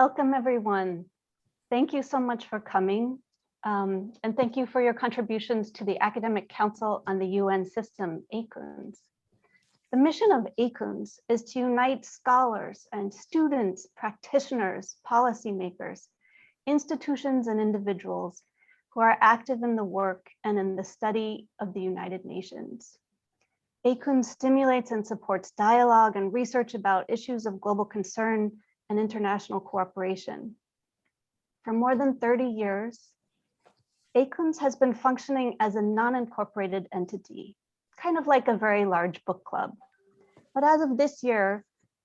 Welcome, everyone. Thank you so much for coming. And thank you for your contributions to the Academic Council on the UN System, ACUNS. The mission of ACUNS is to unite scholars and students, practitioners, policymakers, institutions, and individuals who are active in the work and in the study of the United Nations. ACUNS stimulates and supports dialogue and research about issues of global concern and international cooperation. For more than 30 years, ACUNS has been functioning as a non-incorporated entity, kind of like a very large book club. But as of this year,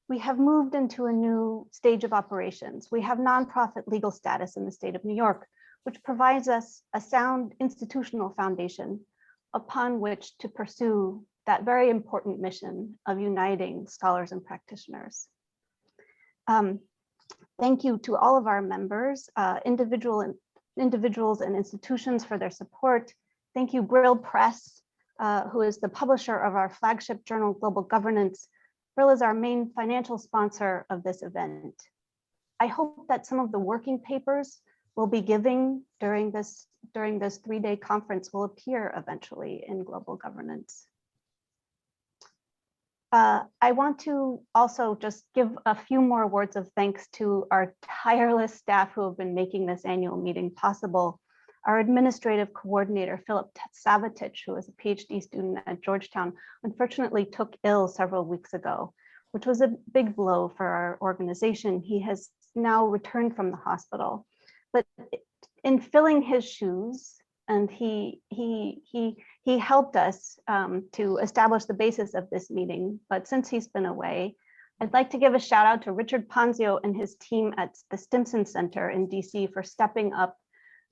we have moved into a new stage of operations. We have nonprofit legal status in the state of New York, which provides us a sound institutional foundation upon which to pursue that very important mission of uniting scholars and practitioners. Thank you to all of our members, individuals and institutions for their support. Thank you, Brill Press, who is the publisher of our flagship journal, Global Governance. Brill is our main financial sponsor of this event. I hope that some of the working papers we'll be giving during this 3-day conference will appear eventually in Global Governance. I want to also just give a few more words of thanks to our tireless staff who have been making this annual meeting possible. Our administrative coordinator, Philip Savatich, who is a PhD student at Georgetown, unfortunately took ill several weeks ago, which was a big blow for our organization. He has now returned from the hospital, but in filling his shoes, and he helped us to establish the basis of this meeting. But since he's been away, I'd like to give a shout out to Richard Ponzio and his team at the Stimson Center in DC for stepping up.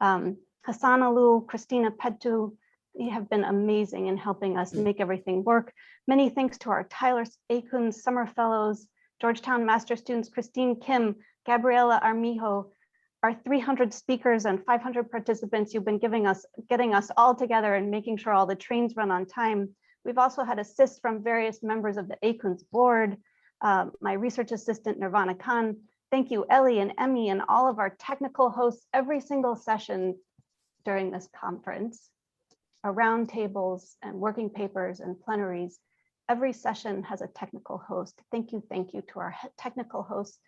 Hassan Alul, Christina Petu, they have been amazing in helping us make everything work. Many thanks to our Tyler ACUNS Summer Fellows, Georgetown Master Students, Christine Kim, Gabriela Armijo, our 300 speakers and 500 participants you've been getting us all together and making sure all the trains run on time. We've also had assists from various members of the ACUNS board, my research assistant, Nirvana Khan. Thank you, Ellie and Emmy and all of our technical hosts every single session during this conference. Our roundtables and working papers and plenaries, every session has a technical host. Thank you to our technical hosts.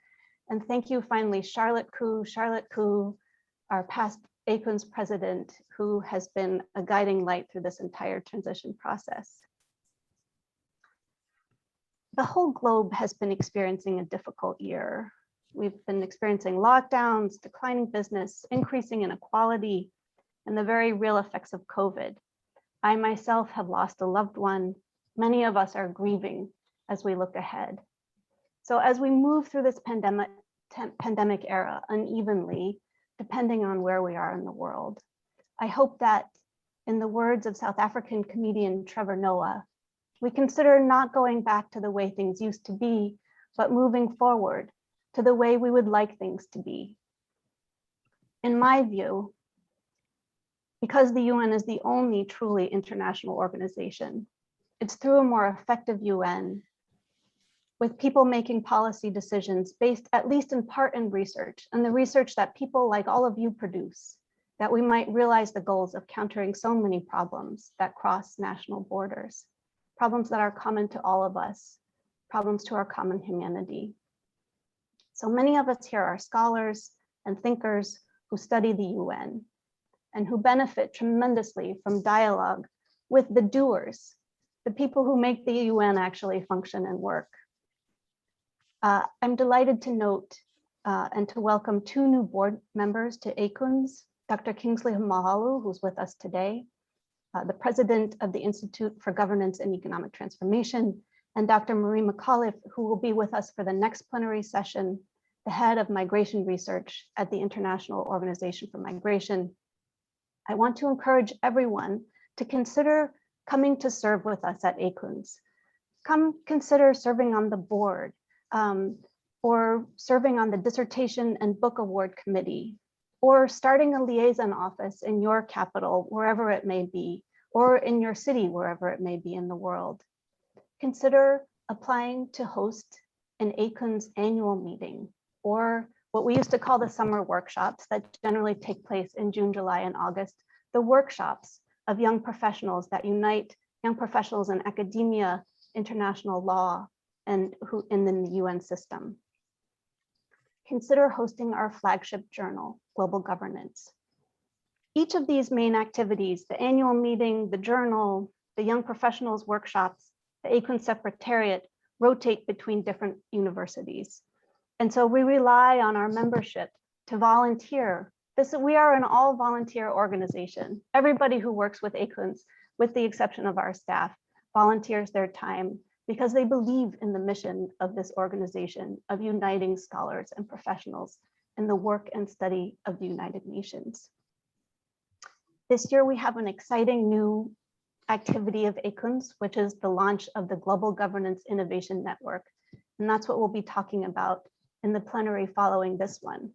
And thank you finally, Charlotte Koo, our past ACUNS president, who has been a guiding light through this entire transition process. The whole globe has been experiencing a difficult year. We've been experiencing lockdowns, declining business, increasing inequality, and the very real effects of COVID. I myself have lost a loved one. Many of us are grieving as we look ahead. So as we move through this pandemic era unevenly, depending on where we are in the world, I hope that, in the words of South African comedian Trevor Noah, we consider not going back to the way things used to be, but moving forward to the way we would like things to be. In my view, because the UN is the only truly international organization, it's through a more effective UN with people making policy decisions based at least in part in research, and the research that people like all of you produce, that we might realize the goals of countering so many problems that cross national borders, problems that are common to all of us, problems to our common humanity. So many of us here are scholars and thinkers who study the UN and who benefit tremendously from dialogue with the doers, the people who make the UN actually function and work. I'm delighted to note and to welcome 2 new board members to ACUNS, Dr. Kingsley Moghalu, who's with us today, the president of the Institute for Governance and Economic Transformation, and Dr. Marie McAuliffe, who will be with us for the next plenary session, the head of migration research at the International Organization for Migration. I want to encourage everyone to consider coming to serve with us at ACUNS. Come consider serving on the board, or serving on the Dissertation and Book Award Committee, or starting a liaison office in your capital, wherever it may be, or in your city, wherever it may be in the world. Consider applying to host an ACUNS annual meeting or what we used to call the summer workshops that generally take place in June, July, and August, the workshops of young professionals that unite young professionals in academia, international law, and who in the UN system. Consider hosting our flagship journal, Global Governance. Each of these main activities, the annual meeting, the journal, the young professionals workshops, the ACUN Secretariat, rotate between different universities. And so we rely on our membership to volunteer. We are an all volunteer organization. Everybody who works with ACUNs, with the exception of our staff, volunteers their time because they believe in the mission of this organization of uniting scholars and professionals in the work and study of the United Nations. This year, we have an exciting new activity of ACUNs, which is the launch of the Global Governance Innovation Network. And that's what we'll be talking about in the plenary following this one.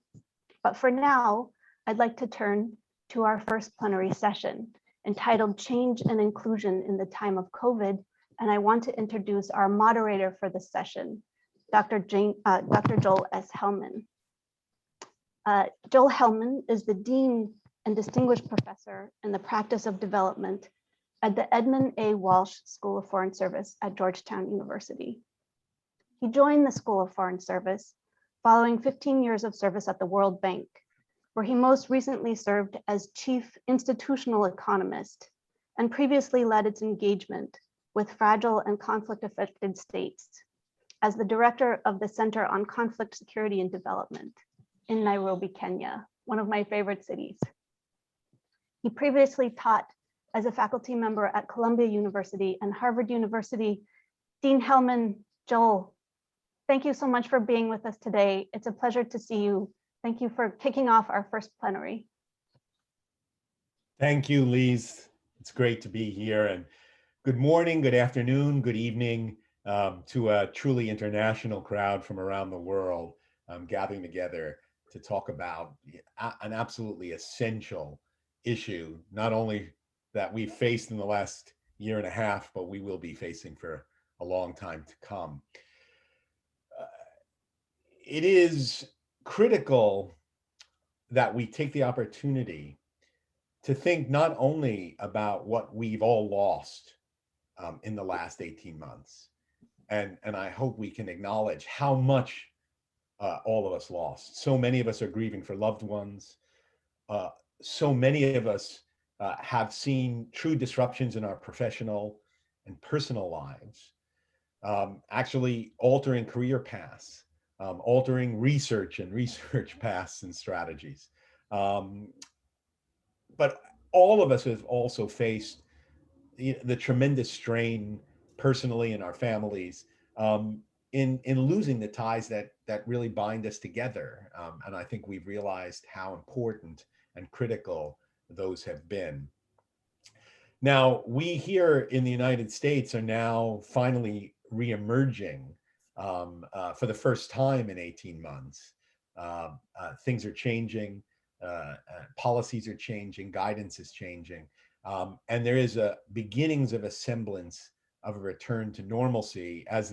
But for now, I'd like to turn to our first plenary session entitled Change and Inclusion in the Time of COVID. And I want to introduce our moderator for this session, Dr. Joel S. Hellman. Joel Hellman is the Dean and Distinguished Professor in the Practice of Development at the Edmund A. Walsh School of Foreign Service at Georgetown University. He joined the School of Foreign Service following 15 years of service at the World Bank, where he most recently served as Chief Institutional Economist and previously led its engagement with fragile and conflict-affected states as the Director of the Center on Conflict, Security, and Development in Nairobi, Kenya, one of my favorite cities. He previously taught as a faculty member at Columbia University and Harvard University. Dean Hellman, Joel, thank you so much for being with us today. It's a pleasure to see you. Thank you for kicking off our first plenary. Thank you, Lise. It's great to be here. And good morning, good afternoon, good evening to a truly international crowd from around the world gathering together to talk about an absolutely essential issue, not only that we've faced in the last year and a half, but we will be facing for a long time to come. It is critical that we take the opportunity to think not only about what we've all lost in the last 18 months, and I hope we can acknowledge how much all of us lost. So many of us are grieving for loved ones. So many of us have seen true disruptions in our professional and personal lives, actually altering career paths, altering research paths and strategies. But all of us have also faced the tremendous strain personally in our families in losing the ties that really bind us together. And I think we've realized how important and critical those have been. Now, we here in the United States are now finally reemerging for the first time in 18 months. Things are changing, policies are changing, guidance is changing, and there is a beginnings of a semblance of a return to normalcy as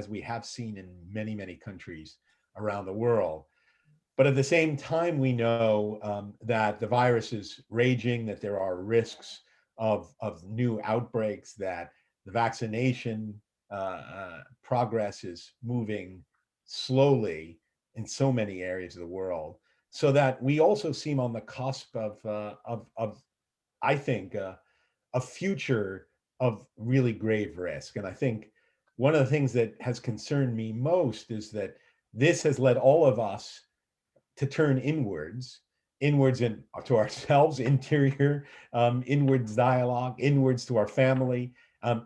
we have seen in many countries around the world. But at the same time, we know that the virus is raging, that there are risks of new outbreaks, that the vaccination progress is moving slowly in so many areas of the world, so that we also seem on the cusp of I think, a future of really grave risk. And I think one of the things that has concerned me most is that this has led all of us to turn inwards to ourselves, interior, inwards dialogue, inwards to our family,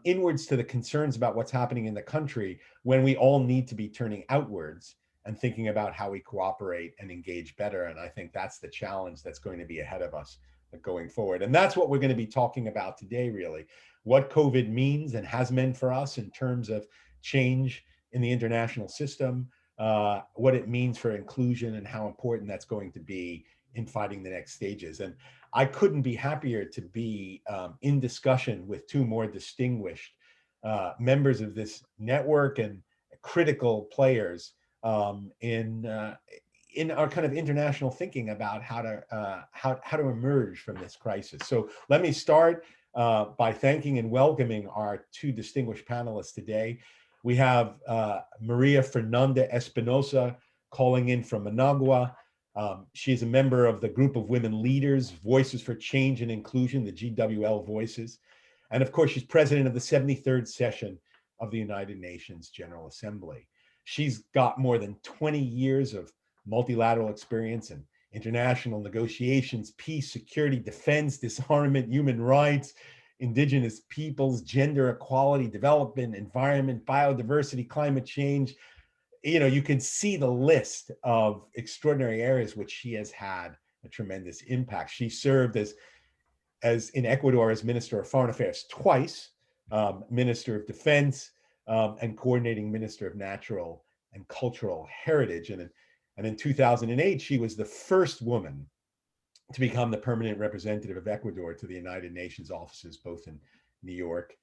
inwards to the concerns about what's happening in the country, when we all need to be turning outwards and thinking about how we cooperate and engage better. And I think that's the challenge that's going to be ahead of us going forward. And that's what we're going to be talking about today, really. What COVID means and has meant for us in terms of change in the international system, what it means for inclusion and how important that's going to be in fighting the next stages. And I couldn't be happier to be in discussion with two more distinguished members of this network and critical players in our kind of international thinking about how to emerge from this crisis. So let me start by thanking and welcoming our two distinguished panelists today. We have Maria Fernanda Espinosa calling in from Managua. She's a member of the group of women leaders, Voices for Change and Inclusion, the GWL Voices. And of course, she's president of the 73rd session of the United Nations General Assembly. She's got more than 20 years of multilateral experience in international negotiations, peace, security, defense, disarmament, human rights, indigenous peoples, gender equality, development, environment, biodiversity, climate change. You know, you can see the list of extraordinary areas which she has had a tremendous impact. She served as in Ecuador as Minister of Foreign Affairs twice, Minister of Defense, and coordinating Minister of Natural and Cultural Heritage. And in 2008, she was the first woman to become the permanent representative of Ecuador to the United Nations offices, both in New York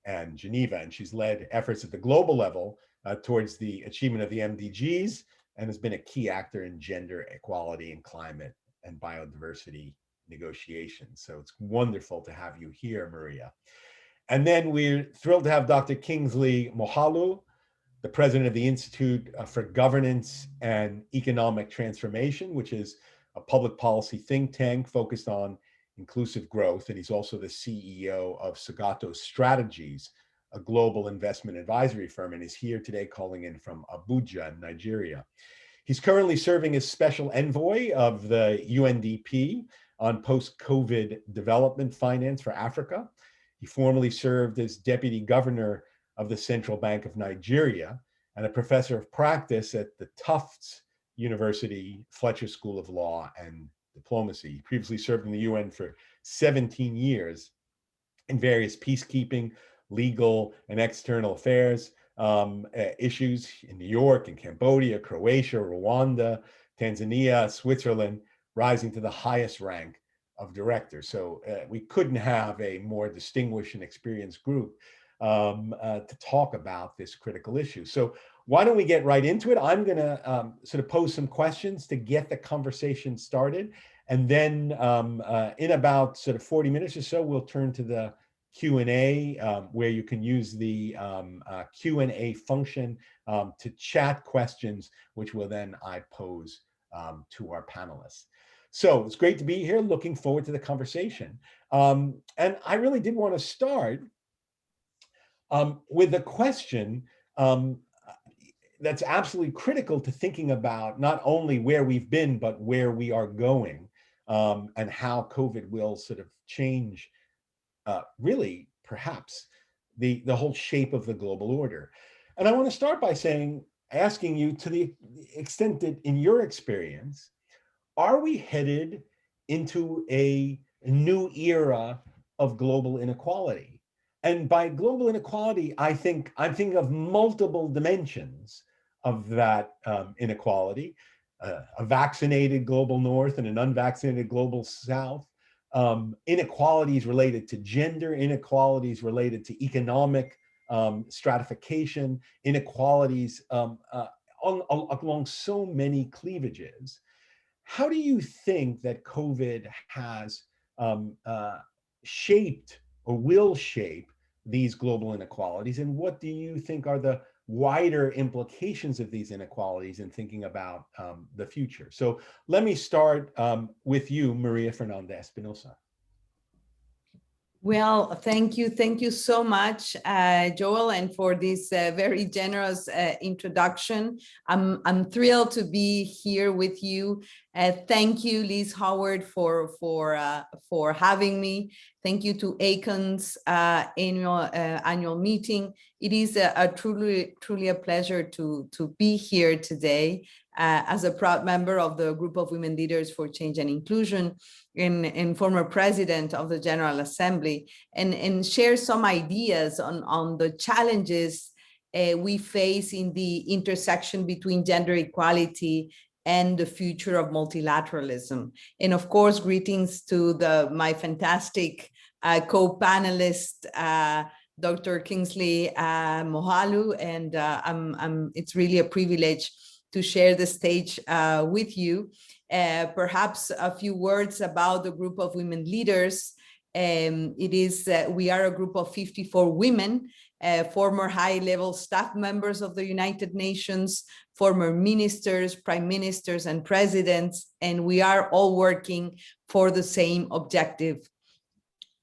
and Geneva. And she's led efforts at the global level towards the achievement of the MDGs and has been a key actor in gender equality and climate and biodiversity negotiations. So it's wonderful to have you here, Maria. And then we're thrilled to have Dr. Kingsley Moghalu, the president of the Institute for Governance and Economic Transformation, which is a public policy think tank focused on inclusive growth. And he's also the CEO of Sagato Strategies, a global investment advisory firm, and is here today calling in from Abuja, Nigeria. He's currently serving as special envoy of the UNDP on post-COVID development finance for Africa. He formerly served as deputy governor of the Central Bank of Nigeria and a professor of practice at the Tufts University Fletcher School of Law and Diplomacy. He previously served in the UN for 17 years in various peacekeeping, legal, and external affairs issues in New York, in Cambodia, Croatia, Rwanda, Tanzania, Switzerland, rising to the highest rank of director. So we couldn't have a more distinguished and experienced group to talk about this critical issue. So why don't we get right into it? I'm going to sort of pose some questions to get the conversation started. And then in about sort of 40 minutes or so, we'll turn to the Q&A, where you can use the Q&A function to chat questions, which will then I pose to our panelists. So it's great to be here. Looking forward to the conversation. And I really did want to start with a question that's absolutely critical to thinking about not only where we've been, but where we are going, and how COVID will sort of change, really, perhaps, the whole shape of the global order. And I want to start by asking you, to the extent that in your experience, are we headed into a new era of global inequality? And by global inequality, I'm thinking of multiple dimensions of that inequality, a vaccinated global North and an unvaccinated global South, inequalities related to gender, inequalities related to economic stratification, inequalities along so many cleavages. How do you think that COVID has shaped or will shape these global inequalities? And what do you think are the wider implications of these inequalities in thinking about the future? So let me start with you, Maria Fernanda Espinosa. Well, thank you so much, Joel, and for this very generous introduction. I'm thrilled to be here with you. Thank you, Liz Howard, for having me. Thank you to ACON's annual meeting. It is truly a pleasure to be here today as a proud member of the Group of Women Leaders for Change and Inclusion, and former president of the General Assembly, and share some ideas on the challenges we face in the intersection between gender equality and the future of multilateralism. And of course, greetings to my fantastic co-panelist, Dr. Kingsley Moghalu, and it's really a privilege to share the stage with you. Perhaps a few words about the group of women leaders. We are a group of 54 women, former high-level staff members of the United Nations, former ministers, prime ministers, and presidents, and we are all working for the same objective,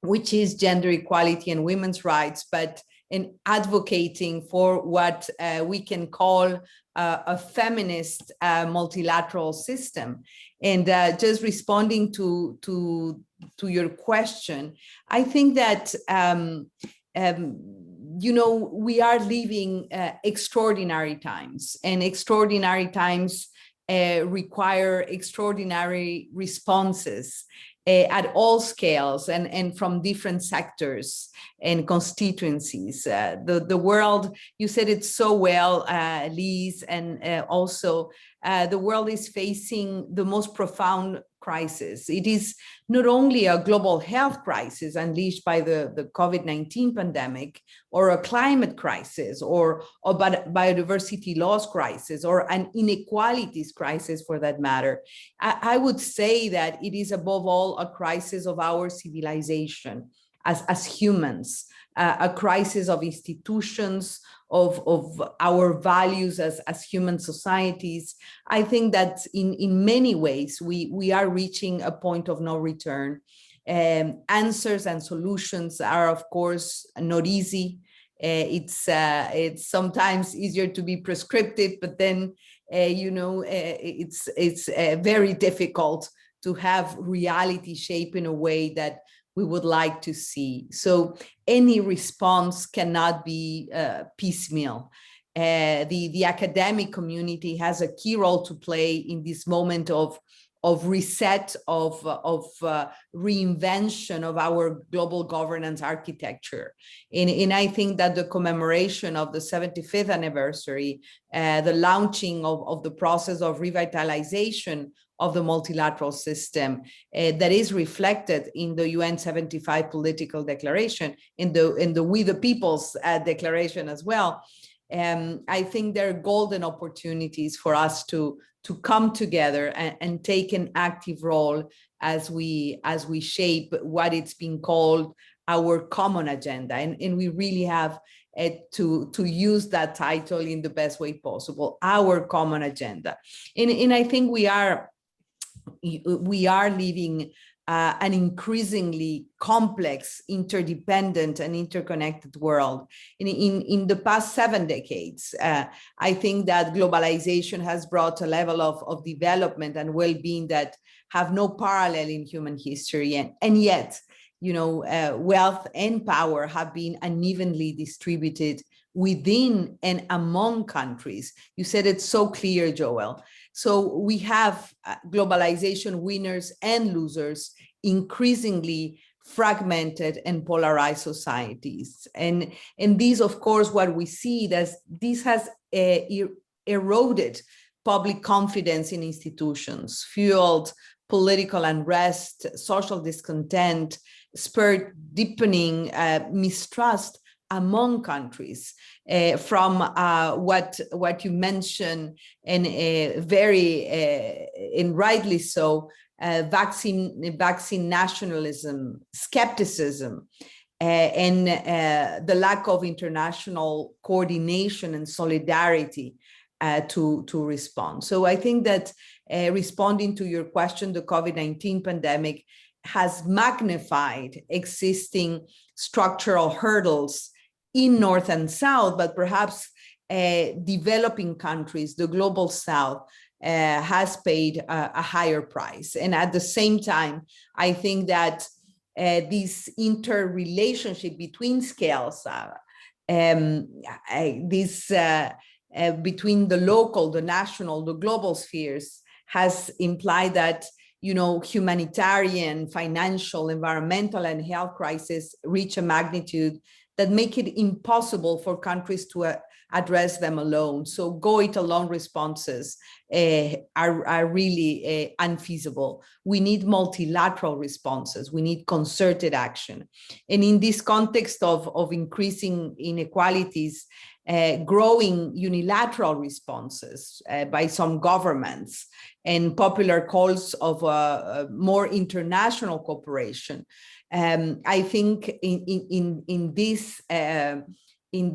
which is gender equality and women's rights, but in advocating for what we can call a feminist multilateral system. And just responding to your question, I think that you know, we are living extraordinary times, and extraordinary times require extraordinary responses at all scales and from different sectors and constituencies. The world, you said it so well, Liz, and also the world is facing the most profound crisis. It is not only a global health crisis unleashed by the COVID-19 pandemic, or a climate crisis, or a biodiversity loss crisis, or an inequalities crisis for that matter. I would say that it is above all a crisis of our civilization as humans, a crisis of institutions, of our values as human societies. I think that in many ways, we are reaching a point of no return. Answers and solutions are, of course, not easy. It's sometimes easier to be prescriptive, but then, you know, it's very difficult to have reality shape in a way that we would like to see. So any response cannot be piecemeal. The academic community has a key role to play in this moment of reset, of reinvention of our global governance architecture. And I think that the commemoration of the 75th anniversary, the launching of the process of revitalization of the multilateral system that is reflected in the UN 75 political declaration, in the We the People's declaration as well. I think there are golden opportunities for us to come together and take an active role as we shape what it's been called our common agenda. And we really have to use that title in the best way possible, our common agenda. And I think we are living an increasingly complex, interdependent, and interconnected world. In the past 7 decades, I think that globalization has brought a level of development and well-being that have no parallel in human history. And yet, you know, wealth and power have been unevenly distributed within and among countries. You said it so clear, Joel. So we have globalization winners and losers, increasingly fragmented and polarized societies. And these, of course, what we see that this has eroded public confidence in institutions, fueled political unrest, social discontent, spurred deepening mistrust among countries, from what you mentioned, and very and rightly so, vaccine nationalism, skepticism, and the lack of international coordination and solidarity to respond. So I think that responding to your question, the COVID-19 pandemic has magnified existing structural hurdles in North and South, but perhaps developing countries, the global South, has paid a higher price. And at the same time, I think that this interrelationship between scales, between the local, the national, the global spheres, has implied that, you know, humanitarian, financial, environmental, and health crises reach a magnitude that make it impossible for countries to address them alone. So go-it-alone responses are really unfeasible. We need multilateral responses. We need concerted action. And in this context of increasing inequalities, growing unilateral responses by some governments and popular calls of more international cooperation. I think in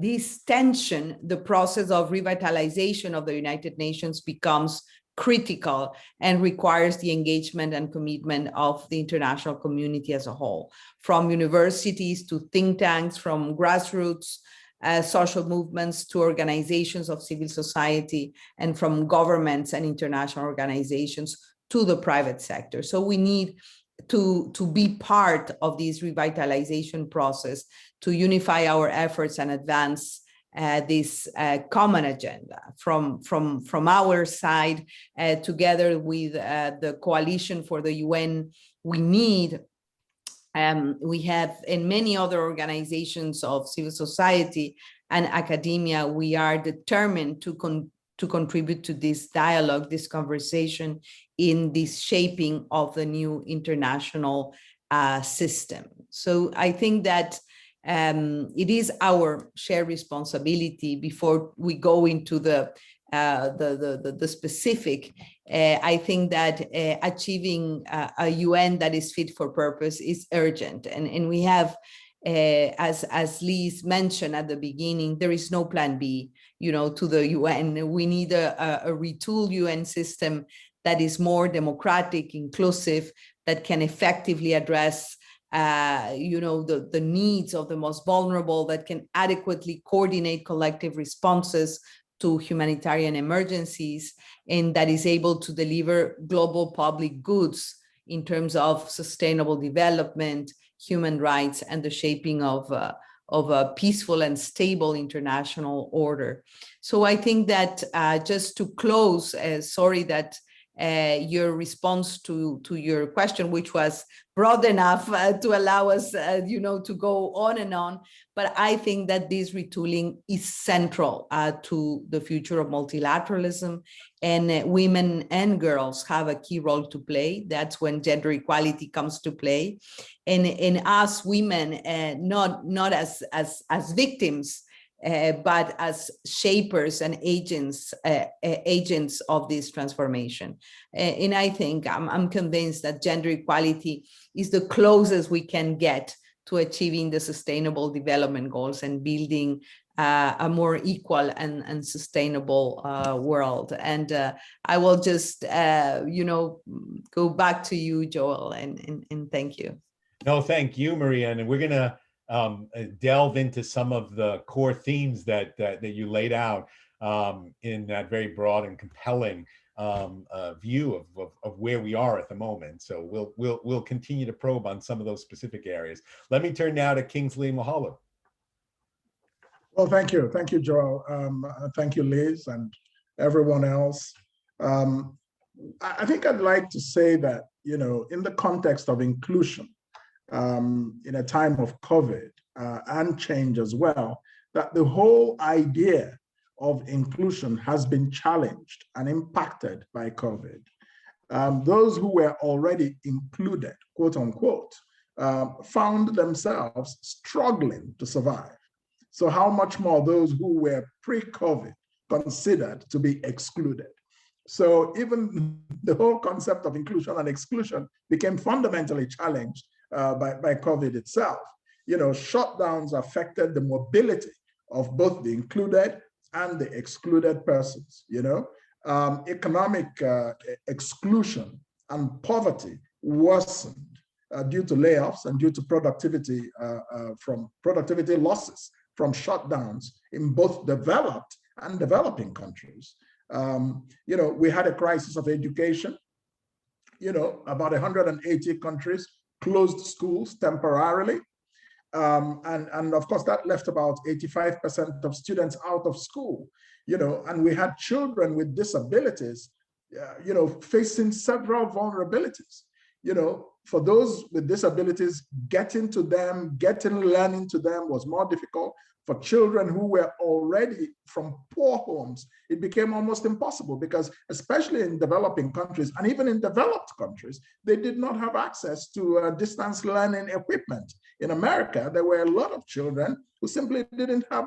this tension, the process of revitalization of the United Nations becomes critical and requires the engagement and commitment of the international community as a whole, from universities to think tanks, from grassroots social movements to organizations of civil society, and from governments and international organizations to the private sector. So we need to be part of this revitalization process, to unify our efforts and advance this common agenda from our side, together with the Coalition for the UN. We have in many other organizations of civil society and academia, we are determined to contribute to this dialogue, this conversation in this shaping of the new international system. So I think that it is our shared responsibility before we go into the specific. I think that achieving a UN that is fit for purpose is urgent, and we have, as Liz mentioned at the beginning, there is no plan B, to the UN. We need a retooled UN system that is more democratic, inclusive, that can effectively address the needs of the most vulnerable, that can adequately coordinate collective responses to humanitarian emergencies, and that is able to deliver global public goods in terms of sustainable development, human rights, and the shaping of a peaceful and stable international order. So I think that just to close, sorry that your response to your question, which was broad enough to allow us, to go on and on. But I think that this retooling is central to the future of multilateralism, and women and girls have a key role to play. That's when gender equality comes to play, and us women, not as victims, but as shapers and agents of this transformation. And I think I'm convinced that gender equality is the closest we can get to achieving the sustainable development goals and building a more equal and sustainable world. And I will just, go back to you, Joel, and thank you. No, thank you, Maria. And we're going to delve into some of the core themes that you laid out in that very broad and compelling view of where we are at the moment. So we'll continue to probe on some of those specific areas. Let me turn now to Kingsley Moghalu. Well, thank you, Joel. Thank you, Liz, and everyone else. I think I'd like to say that, in the context of inclusion, in a time of COVID and change as well, that the whole idea of inclusion has been challenged and impacted by COVID. Those who were already included, quote unquote, found themselves struggling to survive. So how much more those who were pre-COVID considered to be excluded? So even the whole concept of inclusion and exclusion became fundamentally challenged by COVID itself. Shutdowns affected the mobility of both the included and the excluded persons. Economic exclusion and poverty worsened due to layoffs and due to productivity losses from shutdowns in both developed and developing countries. We had a crisis of education. About 180 countries closed schools temporarily. And of course, that left about 85% of students out of school, and we had children with disabilities, facing several vulnerabilities. for those with disabilities, getting learning to them was more difficult. For children who were already from poor homes, it became almost impossible because, especially in developing countries and even in developed countries, they did not have access to distance learning equipment. In America, there were a lot of children who simply didn't have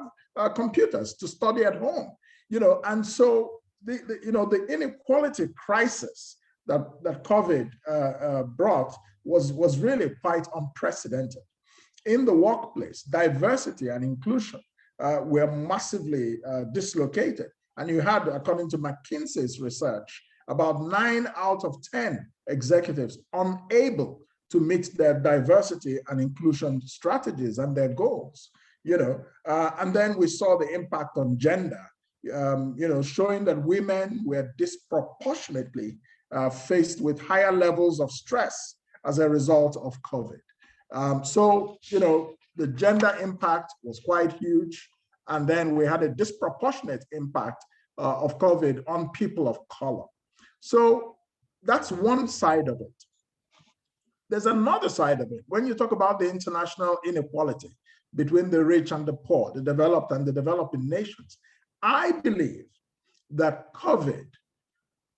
computers to study at home, and so the inequality crisis that COVID brought was really quite unprecedented. In the workplace, diversity and inclusion were massively dislocated. And you had, according to McKinsey's research, about 9 out of 10 executives unable to meet their diversity and inclusion strategies and their goals. And then we saw the impact on gender, showing that women were disproportionately faced with higher levels of stress as a result of COVID. So the gender impact was quite huge. And then we had a disproportionate impact of COVID on people of color. So that's one side of it. There's another side of it. When you talk about the international inequality between the rich and the poor, the developed and the developing nations, I believe that COVID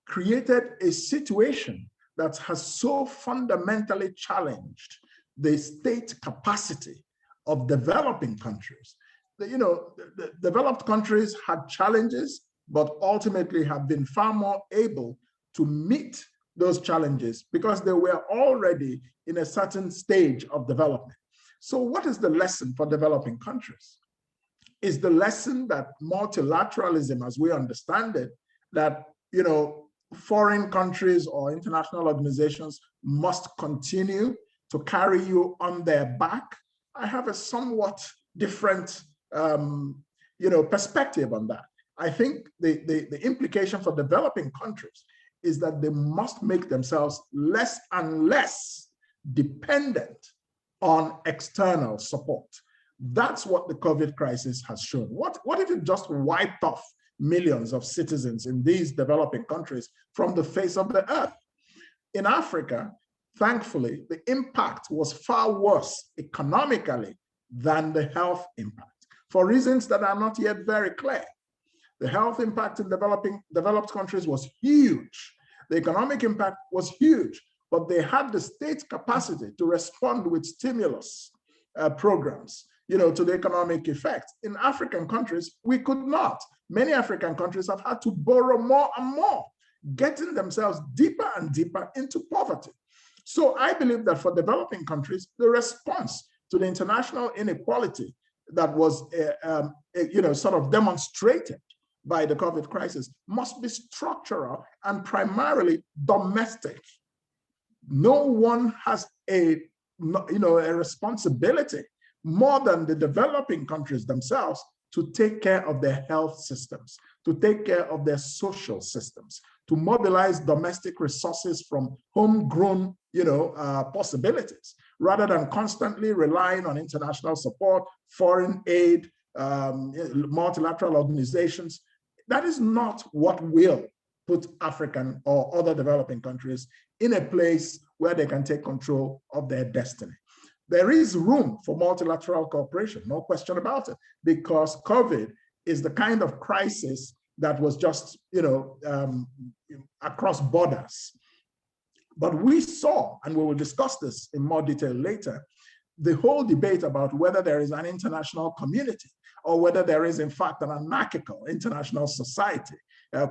created a situation that has so fundamentally challenged the state capacity of developing countries. The developed countries had challenges, but ultimately have been far more able to meet those challenges because they were already in a certain stage of development. So what is the lesson for developing countries? Is the lesson that multilateralism, as we understand it, that foreign countries or international organizations must continue to carry you on their back? I have a somewhat different perspective on that. I think the implication for developing countries is that they must make themselves less and less dependent on external support. That's what the COVID crisis has shown. What if it just wiped off millions of citizens in these developing countries from the face of the earth? In Africa, thankfully, the impact was far worse economically than the health impact, for reasons that are not yet very clear. The health impact in developed countries was huge. The economic impact was huge, but they had the state capacity to respond with stimulus programs, to the economic effect. In African countries, we could not. Many African countries have had to borrow more and more, getting themselves deeper and deeper into poverty. So I believe that for developing countries, the response to the international inequality that was sort of demonstrated by the COVID crisis must be structural and primarily domestic. No one has a responsibility more than the developing countries themselves to take care of their health systems, to take care of their social systems, to mobilize domestic resources from homegrown possibilities, rather than constantly relying on international support, foreign aid, multilateral organizations. That is not what will put African or other developing countries in a place where they can take control of their destiny. There is room for multilateral cooperation, no question about it, because COVID is the kind of crisis that was just, across borders. But we saw, and we will discuss this in more detail later, the whole debate about whether there is an international community or whether there is, in fact, an anarchical international society,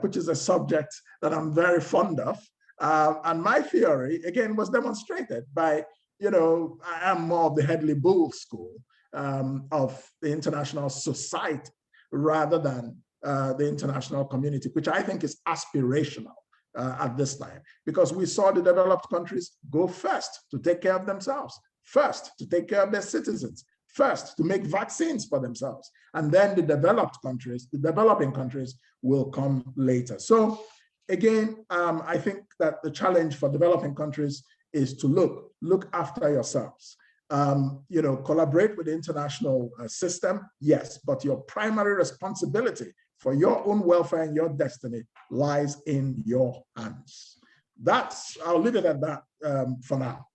which is a subject that I'm very fond of. And my theory, again, was demonstrated by, I am more of the Hedley Bull school of the international society rather than the international community, which I think is aspirational at this time, because we saw the developed countries go first to take care of themselves, first to take care of their citizens, first to make vaccines for themselves, and then the developed countries, the developing countries will come later. So again, I think that the challenge for developing countries is to look after yourselves. Collaborate with the international system, yes, but your primary responsibility for your own welfare and your destiny lies in your hands. I'll leave it at that for now.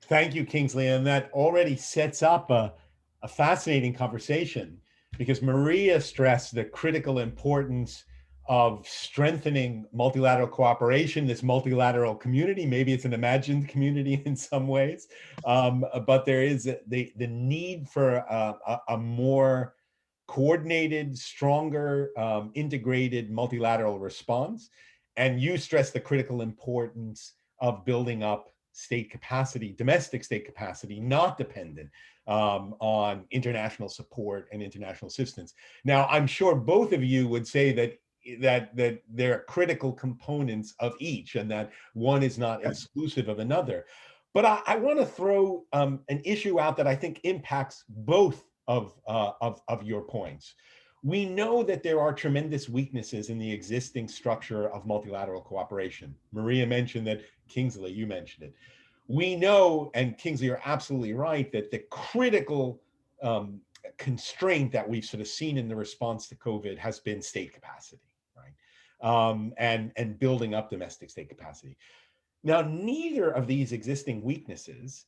Thank you, Kingsley. And that already sets up a fascinating conversation, because Maria stressed the critical importance of strengthening multilateral cooperation, this multilateral community. Maybe it's an imagined community in some ways, but there is the need for a more coordinated, stronger, integrated multilateral response. And you stress the critical importance of building up state capacity, domestic state capacity, not dependent on international support and international assistance. Now, I'm sure both of you would say that they're critical components of each, and that one is not exclusive of another. But I want to throw an issue out that I think impacts both of your points. We know that there are tremendous weaknesses in the existing structure of multilateral cooperation. Maria mentioned that, Kingsley, you mentioned it. We know, and Kingsley, you're absolutely right, that the critical constraint that we've sort of seen in the response to COVID has been state capacity, right? And building up domestic state capacity. Now, neither of these existing weaknesses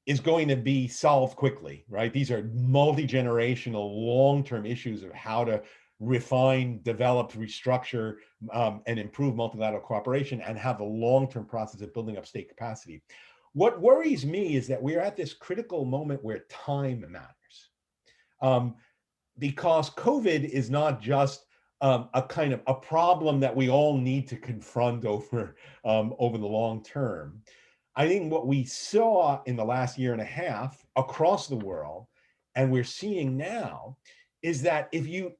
is going to be solved quickly, right? These are multi-generational, long-term issues of how to refine, develop, restructure, and improve multilateral cooperation, and have a long-term process of building up state capacity. What worries me is that we're at this critical moment where time matters, because COVID is not just a kind of a problem that we all need to confront over the long term. I think what we saw in the last year and a half across the world, and we're seeing now, is that if you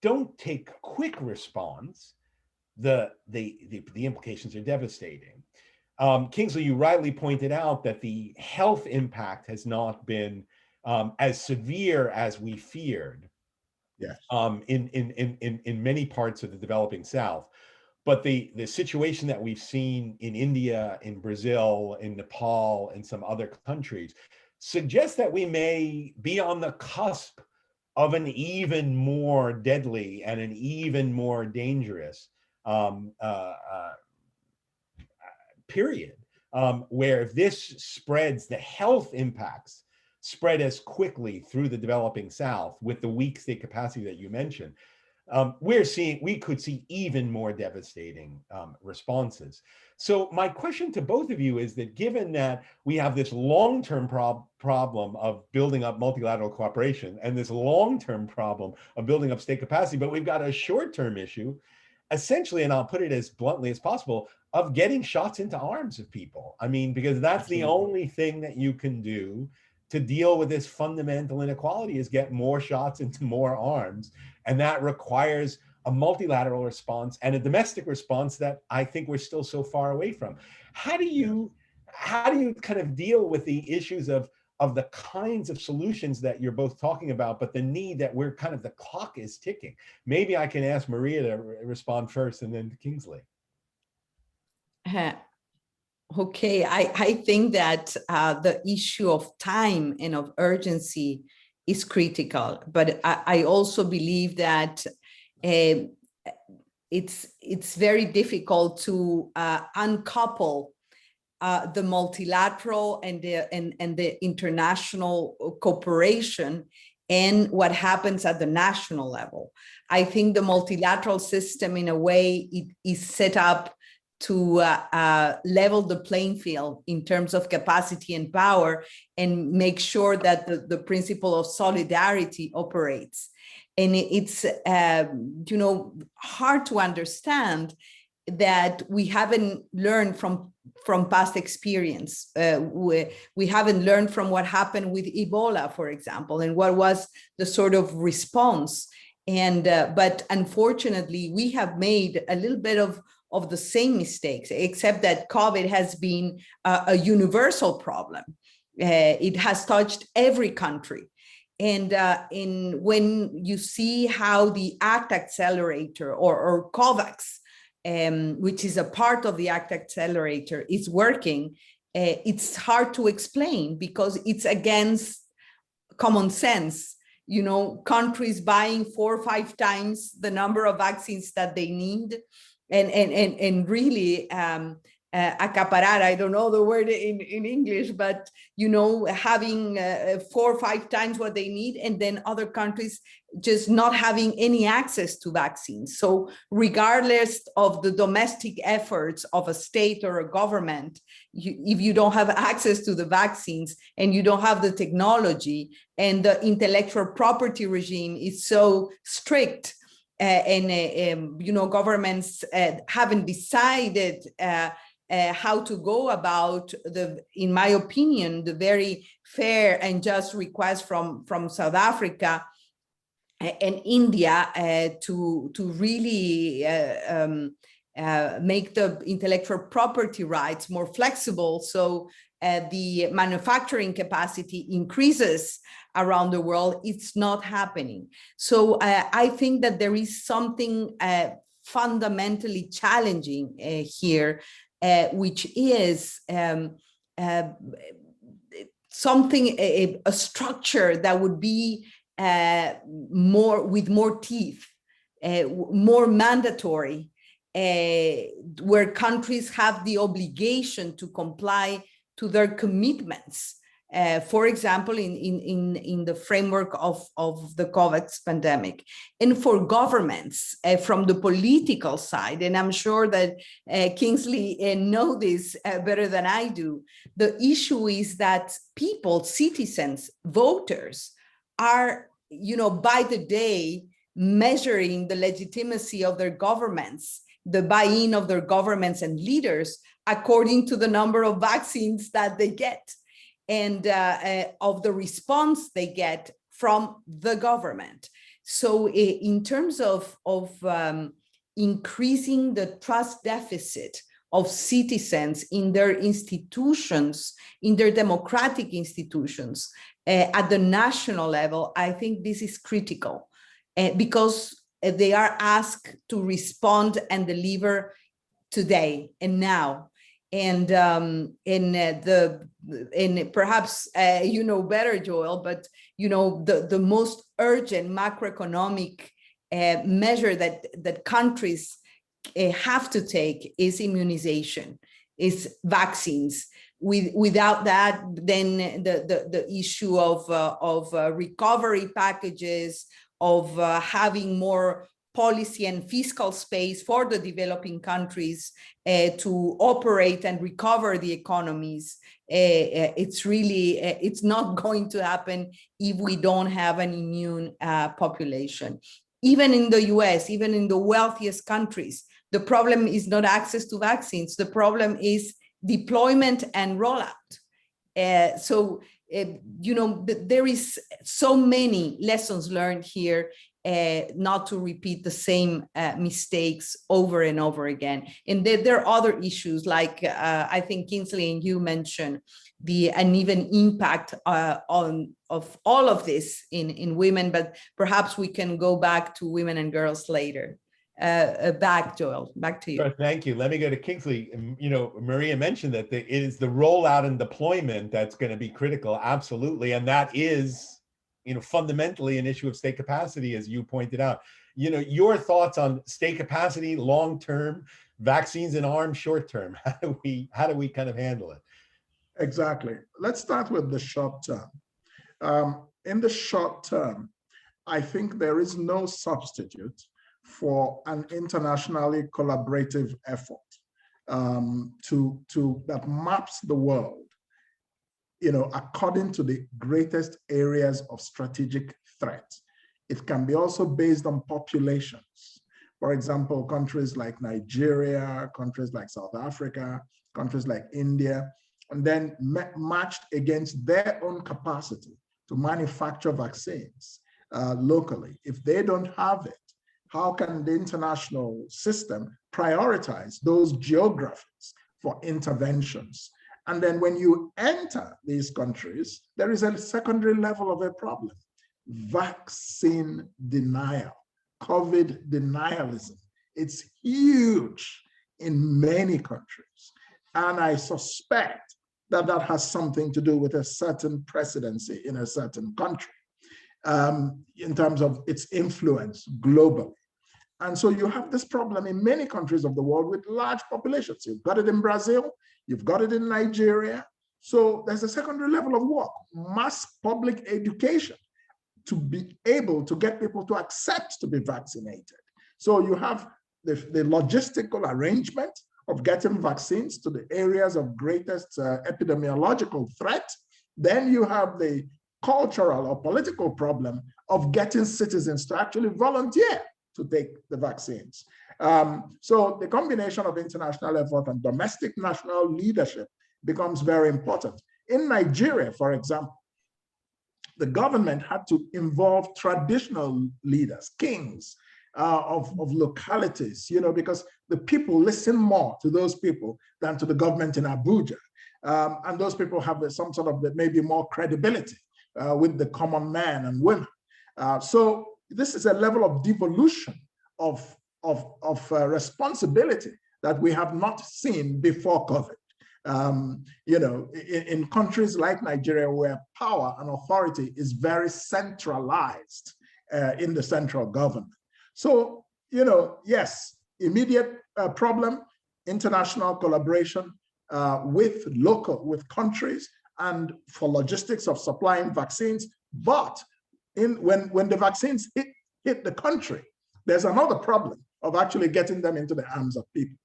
don't take quick response, the implications are devastating. Kingsley, you rightly pointed out that the health impact has not been as severe as we feared. Yes. In many parts of the developing South. But the situation that we've seen in India, in Brazil, in Nepal, and some other countries suggests that we may be on the cusp of an even more deadly and an even more dangerous period, where if this spreads, the health impacts spread as quickly through the developing South with the weak state capacity that you mentioned, we could see even more devastating responses. So my question to both of you is that, given that we have this long-term problem of building up multilateral cooperation and this long-term problem of building up state capacity, but we've got a short-term issue, essentially, and I'll put it as bluntly as possible, of getting shots into arms of people. I mean, because that's the only thing that you can do to deal with this fundamental inequality, is get more shots into more arms. And that requires a multilateral response and a domestic response that I think we're still so far away from. How do you kind of deal with the issues of the kinds of solutions that you're both talking about, but the need that we're kind of, the clock is ticking? Maybe I can ask Maria to respond first, and then Kingsley. Okay, I think that the issue of time and of urgency is critical, but I also believe that it's very difficult to uncouple the multilateral and the international cooperation and what happens at the national level. I think the multilateral system, in a way, it is set up to level the playing field in terms of capacity and power, and make sure that the principle of solidarity operates. And it's hard to understand that we haven't learned from past experience. We haven't learned from what happened with Ebola, for example, and what was the sort of response. And but unfortunately, we have made a little bit of the same mistakes, except that COVID has been a universal problem. It has touched every country. And when you see how the ACT Accelerator or COVAX, which is a part of the ACT Accelerator, is working, it's hard to explain because it's against common sense. You know, countries buying 4 or 5 times the number of vaccines that they need, and really acaparar, I don't know the word in English, but, you know, having 4 or 5 times what they need, and then other countries just not having any access to vaccines. So regardless of the domestic efforts of a state or a government, if you don't have access to the vaccines and you don't have the technology, and the intellectual property regime is so strict, you know, governments haven't decided how to go about in my opinion, the very fair and just request from South Africa and India to really make the intellectual property rights more flexible, so the manufacturing capacity increases around the world. It's not happening. So I think that there is something fundamentally challenging here, which is something, a structure that would be with more teeth, more mandatory, where countries have the obligation to comply to their commitments. For example, in the framework of the COVID pandemic, and for governments from the political side, and I'm sure that Kingsley know this better than I do, the issue is that people, citizens, voters are, you know, by the day measuring the legitimacy of their governments, the buy-in of their governments and leaders according to the number of vaccines that they get, and of the response they get from the government. So in terms of increasing the trust deficit of citizens in their institutions, in their democratic institutions, at the national level, I think this is critical, because they are asked to respond and deliver today and now. And perhaps you know better, Joel, but you know the most urgent macroeconomic measure that countries have to take is immunization, is vaccines. Without that, then the issue of recovery packages, of having more policy and fiscal space for the developing countries to operate and recover the economies. It's really, it's not going to happen if we don't have an immune population. Even in the US, even in the wealthiest countries, the problem is not access to vaccines. The problem is deployment and rollout. You know, there is so many lessons learned here, not to repeat the same mistakes over and over again. And there are other issues, like I think Kingsley and you mentioned the uneven impact of all of this in women, but perhaps we can go back to women and girls later. Back, Joel, back to you. Sure, thank you. Let me go to Kingsley. You know, Maria mentioned that it is the rollout and deployment that's going to be critical, absolutely. And that is, you know, fundamentally an issue of state capacity, as you pointed out. You know, your thoughts on state capacity, long-term, vaccines and arms, short-term. How do we kind of handle it? Exactly. Let's start with the short term. In the short term, I think there is no substitute for an internationally collaborative effort that maps the world, you know, according to the greatest areas of strategic threat. It can be also based on populations. For example, countries like Nigeria, countries like South Africa, countries like India, and then matched against their own capacity to manufacture vaccines locally. If they don't have it, how can the international system prioritize those geographies for interventions? And then when you enter these countries, there is a secondary level of a problem: vaccine denial, COVID denialism. It's huge in many countries. And I suspect that that has something to do with a certain presidency in a certain country in terms of its influence globally. And so you have this problem in many countries of the world with large populations. You've got it in Brazil, you've got it in Nigeria. So there's a secondary level of work, mass public education, to be able to get people to accept to be vaccinated. So you have the logistical arrangement of getting vaccines to the areas of greatest epidemiological threat. Then you have the cultural or political problem of getting citizens to actually volunteer to take the vaccines. So the combination of international effort and domestic national leadership becomes very important. In Nigeria, for example, the government had to involve traditional leaders, kings of localities, because the people listen more to those people than to the government in Abuja. And those people have some sort of maybe more credibility with the common man and women. So this is a level of devolution of responsibility that we have not seen before COVID. In countries like Nigeria, where power and authority is very centralized in the central government. So, yes, immediate problem, international collaboration with countries and for logistics of supplying vaccines. But when the vaccines hit the country, there's another problem of actually getting them into the arms of people.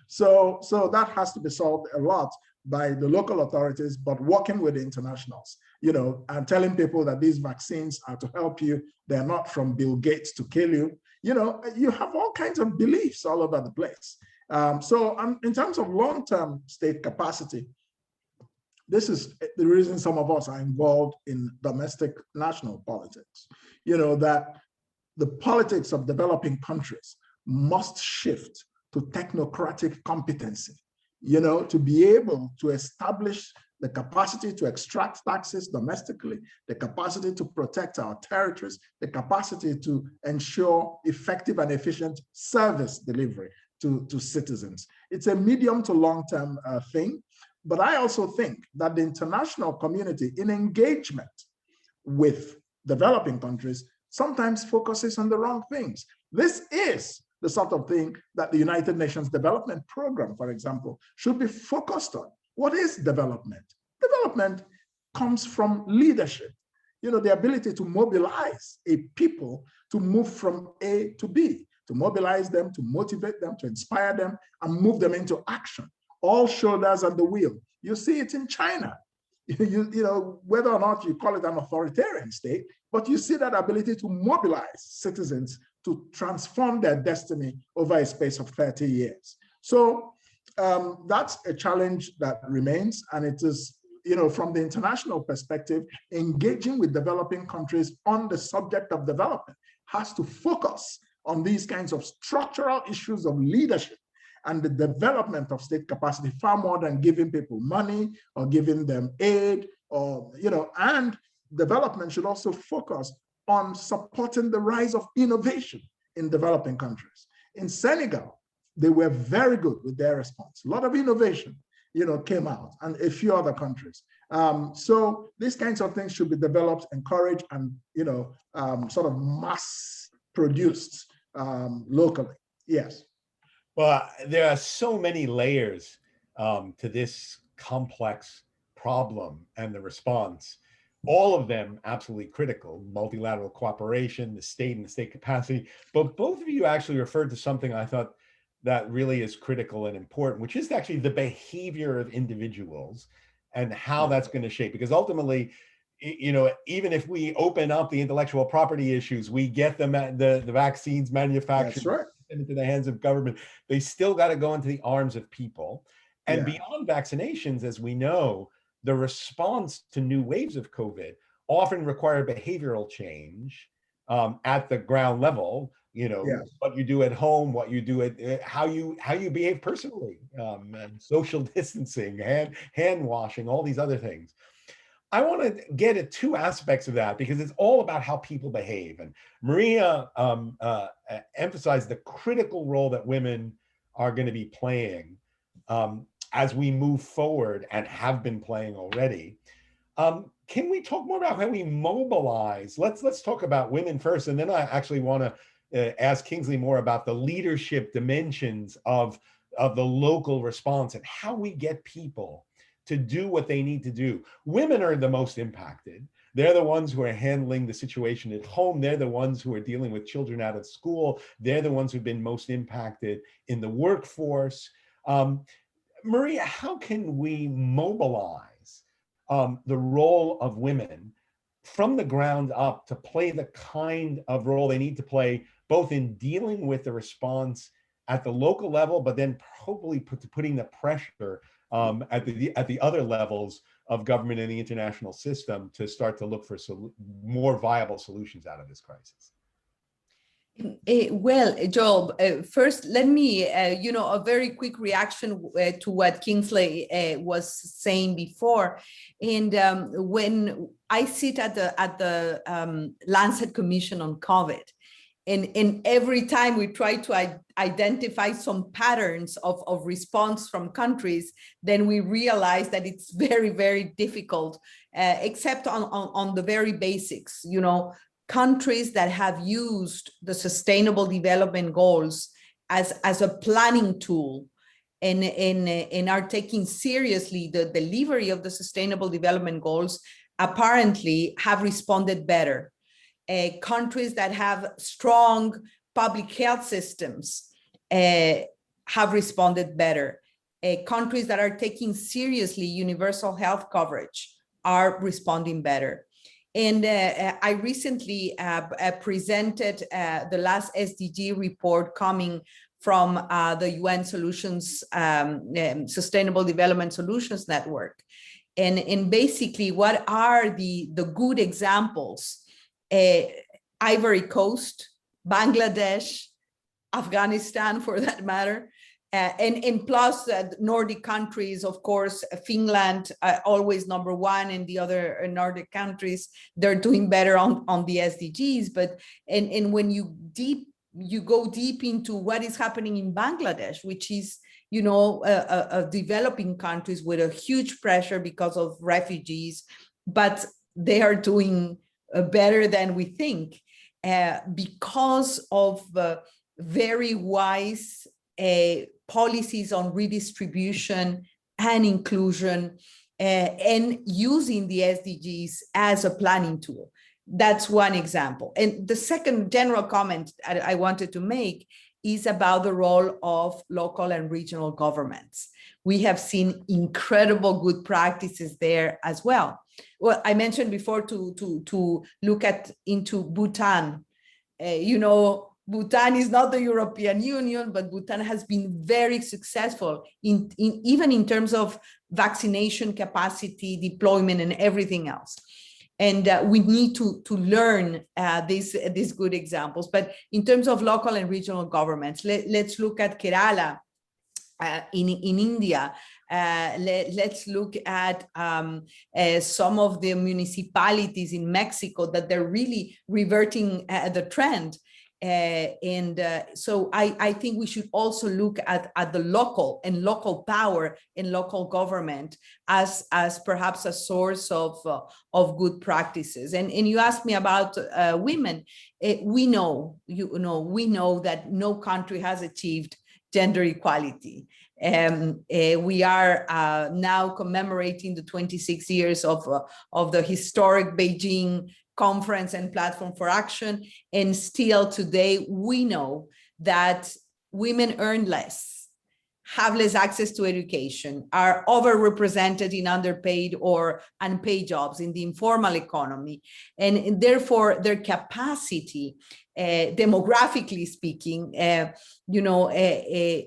So that has to be solved a lot by the local authorities, but working with the internationals, and telling people that these vaccines are to help you. They're not from Bill Gates to kill you. You have all kinds of beliefs all over the place. So in terms of long-term state capacity, this is the reason some of us are involved in domestic national politics, that the politics of developing countries must shift to technocratic competency, to be able to establish the capacity to extract taxes domestically, the capacity to protect our territories, the capacity to ensure effective and efficient service delivery to citizens. It's a medium to long-term thing, but I also think that the international community in engagement with developing countries sometimes focuses on the wrong things. This is the sort of thing that the United Nations Development Program, for example, should be focused on. What is development? Development comes from leadership, the ability to mobilize a people to move from A to B, to mobilize them, to motivate them, to inspire them, and move them into action, all shoulders on the wheel. You see it in China. Whether or not you call it an authoritarian state, but you see that ability to mobilize citizens to transform their destiny over a space of 30 years. So that's a challenge that remains, and it is, from the international perspective, engaging with developing countries on the subject of development has to focus on these kinds of structural issues of leadership and the development of state capacity far more than giving people money or giving them aid, or, and development should also focus on supporting the rise of innovation in developing countries. In Senegal, they were very good with their response. A lot of innovation, came out, and a few other countries. So these kinds of things should be developed, encouraged, and, sort of mass produced locally. Yes. Well, there are so many layers to this complex problem and the response, all of them absolutely critical: multilateral cooperation, the state and the state capacity. But both of you actually referred to something I thought that really is critical and important, which is actually the behavior of individuals and how that's going to shape. Because ultimately, even if we open up the intellectual property issues, we get the vaccines manufactured. That's right. Into the hands of government, they still got to go into the arms of people. And Yeah. beyond vaccinations, as we know, the response to new waves of COVID often require behavioral change at the ground level. Yes. What you do at home, what you do at how you behave personally, and social distancing, hand washing, all these other things. I want to get at two aspects of that because it's all about how people behave. And Maria emphasized the critical role that women are going to be playing as we move forward and have been playing already. Can we talk more about how we mobilize? Let's talk about women first, and then I actually want to ask Kingsley more about the leadership dimensions of the local response and how we get people to do what they need to do. Women are the most impacted. They're the ones who are handling the situation at home. They're the ones who are dealing with children out of school. They're the ones who've been most impacted in the workforce. Maria, how can we mobilize the role of women from the ground up to play the kind of role they need to play, both in dealing with the response at the local level, but then probably putting the pressure at the other levels of government and the international system to start to look for more viable solutions out of this crisis? Well, Joel, first, let me, a very quick reaction to what Kingsley was saying before. And when I sit at the Lancet Commission on COVID, and every time we try to identify some patterns of response from countries, then we realize that it's very, very difficult, except on the very basics, countries that have used the Sustainable Development Goals as a planning tool and are taking seriously the delivery of the Sustainable Development Goals apparently have responded better. Countries that have strong public health systems have responded better. Countries that are taking seriously universal health coverage are responding better. And I recently presented the last SDG report coming from the UN Solutions, Sustainable Development Solutions Network. And basically, what are the good examples? Ivory Coast, Bangladesh, Afghanistan, for that matter, and plus Nordic countries, of course, Finland, always number one, and the other Nordic countries, they're doing better on the SDGs. But and when you go deep into what is happening in Bangladesh, which is a developing countries with a huge pressure because of refugees, but they are doing better than we think because of very wise policies on redistribution and inclusion and using the SDGs as a planning tool. That's one example. And the second general comment I wanted to make is about the role of local and regional governments. We have seen incredible good practices there as well. Well, I mentioned before to look into Bhutan. Bhutan is not the European Union, but Bhutan has been very successful even in terms of vaccination capacity, deployment, and everything else. And we need to learn these good examples. But in terms of local and regional governments, let's look at Kerala in India. Let's look at some of the municipalities in Mexico that they're really reverting the trend. So I think we should also look at the local power and local government as perhaps a source of good practices. And you asked me about women. We know that no country has achieved gender equality. We are now commemorating the 26 years of the historic Beijing Conference and Platform for Action. And still today, we know that women earn less, have less access to education, are overrepresented in underpaid or unpaid jobs in the informal economy. And therefore, their capacity, demographically speaking,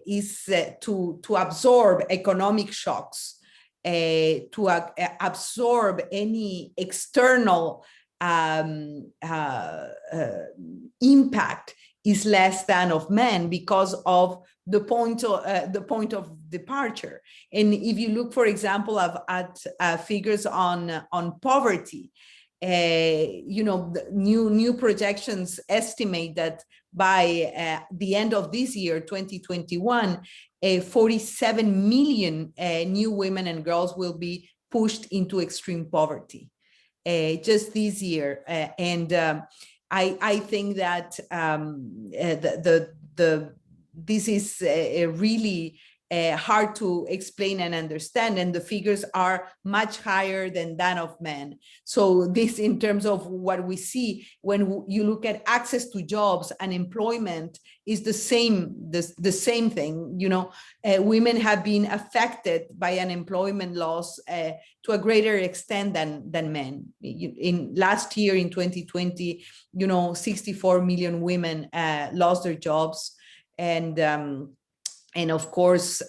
is to absorb economic shocks, to absorb any external impact is less than of men because of the point of departure. And if you look, for example, at figures on poverty, new projections estimate that by the end of this year, 2021, 47 million new women and girls will be pushed into extreme poverty. Just this year, and I think that this is really hard to explain and understand, and the figures are much higher than that of men. So this, in terms of what we see when you look at access to jobs and employment, is the same thing. You know, women have been affected by unemployment loss to a greater extent than men. In last year, in 2020, you know, 64 million women lost their jobs, and of course,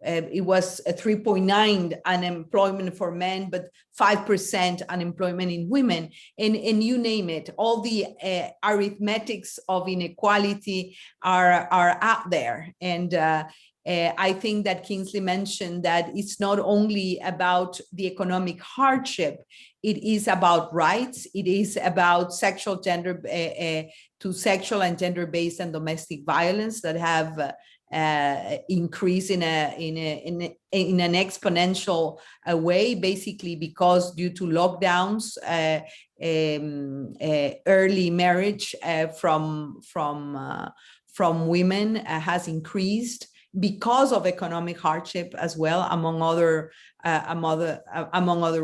it was a 3.9 unemployment for men, but 5% unemployment in women, and you name it. All the arithmetics of inequality are out there, and I think that Kingsley mentioned that it's not only about the economic hardship, it is about rights, it is about sexual and gender-based and domestic violence that have increase in an exponential way, basically because due to lockdowns, early marriage from women has increased because of economic hardship as well, among other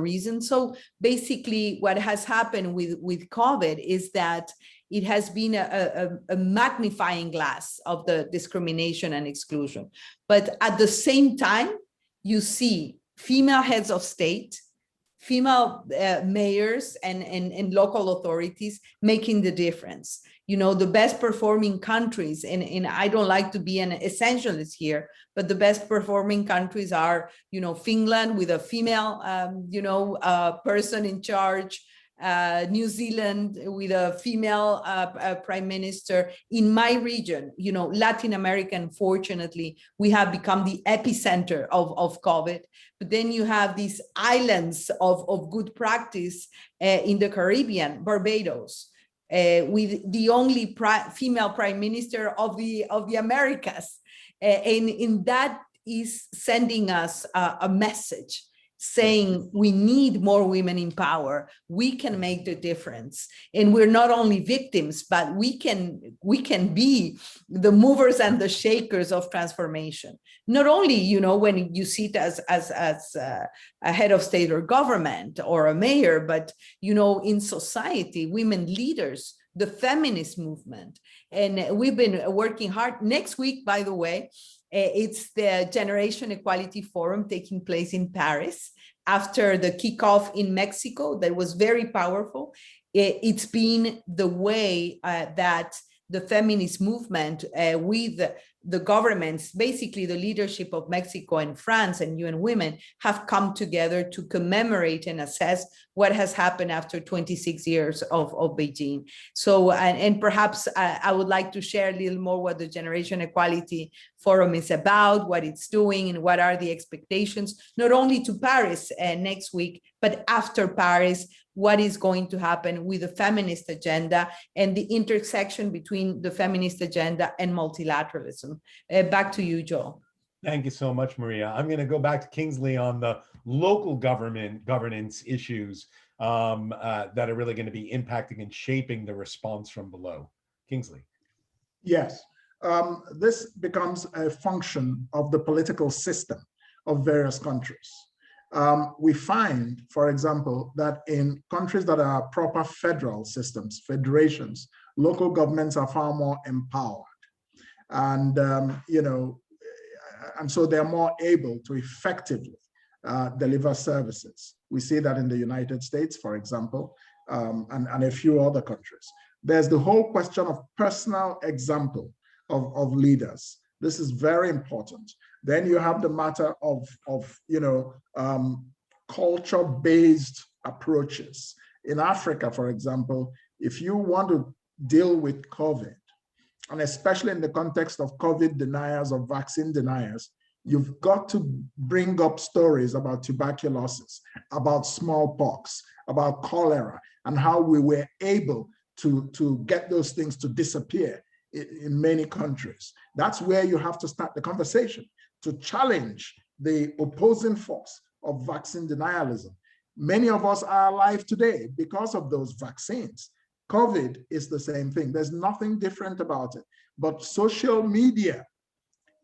reasons. So basically, what has happened with COVID is that it has been a magnifying glass of the discrimination and exclusion. But at the same time, you see female heads of state, female mayors and local authorities making the difference. You know, the best performing countries, and I don't like to be an essentialist here, but the best performing countries are, you know, Finland with a female, person in charge, New Zealand with a female prime minister. In my region, you know, Latin America, unfortunately, we have become the epicenter of COVID. But then you have these islands of good practice in the Caribbean, Barbados, with the only female prime minister of the Americas. And that is sending us a message saying we need more women in power. We can make the difference, and we're not only victims, but we can be the movers and the shakers of transformation. Not only, you know, when you sit as a head of state or government or a mayor, but, you know, in society, women leaders, the feminist movement, and we've been working hard. Next week, by the way, it's the Generation Equality Forum taking place in Paris after the kickoff in Mexico. That was very powerful. It's been the way that the feminist movement with the governments, basically the leadership of Mexico and France and UN Women, have come together to commemorate and assess what has happened after 26 years of Beijing. So, and perhaps I would like to share a little more what the Generation Equality Forum is about, what it's doing, and what are the expectations, not only to Paris next week, but after Paris, what is going to happen with the feminist agenda and the intersection between the feminist agenda and multilateralism. Back to you, Joe. Thank you so much, Maria. I'm going to go back to Kingsley on the local governance issues that are really going to be impacting and shaping the response from below. Kingsley. Yes, this becomes a function of the political system of various countries. We find, for example, that in countries that are proper federal systems, federations, local governments are far more empowered. And, and so they're more able to effectively deliver services. We see that in the United States, for example, and a few other countries. There's the whole question of personal example of leaders. This is very important. Then you have the matter of culture-based approaches. In Africa, for example, if you want to deal with COVID, and especially in the context of COVID deniers or vaccine deniers, you've got to bring up stories about tuberculosis, about smallpox, about cholera, and how we were able to get those things to disappear in many countries. That's where you have to start the conversation, to challenge the opposing force of vaccine denialism. Many of us are alive today because of those vaccines. COVID is the same thing. There's nothing different about it. But social media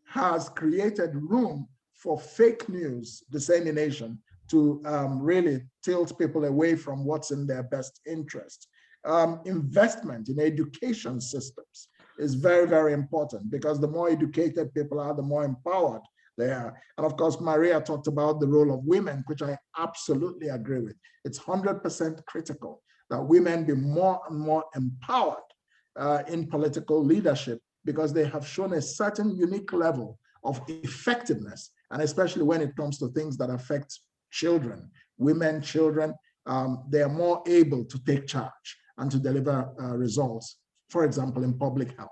has created room for fake news dissemination to really tilt people away from what's in their best interest. Investment in education systems is very, very important, because the more educated people are, the more empowered they are. And of course, Maria talked about the role of women, which I absolutely agree with. It's 100% critical that women be more and more empowered in political leadership, because they have shown a certain unique level of effectiveness, and especially when it comes to things that affect children, women, children, they are more able to take charge and to deliver results, for example, in public health.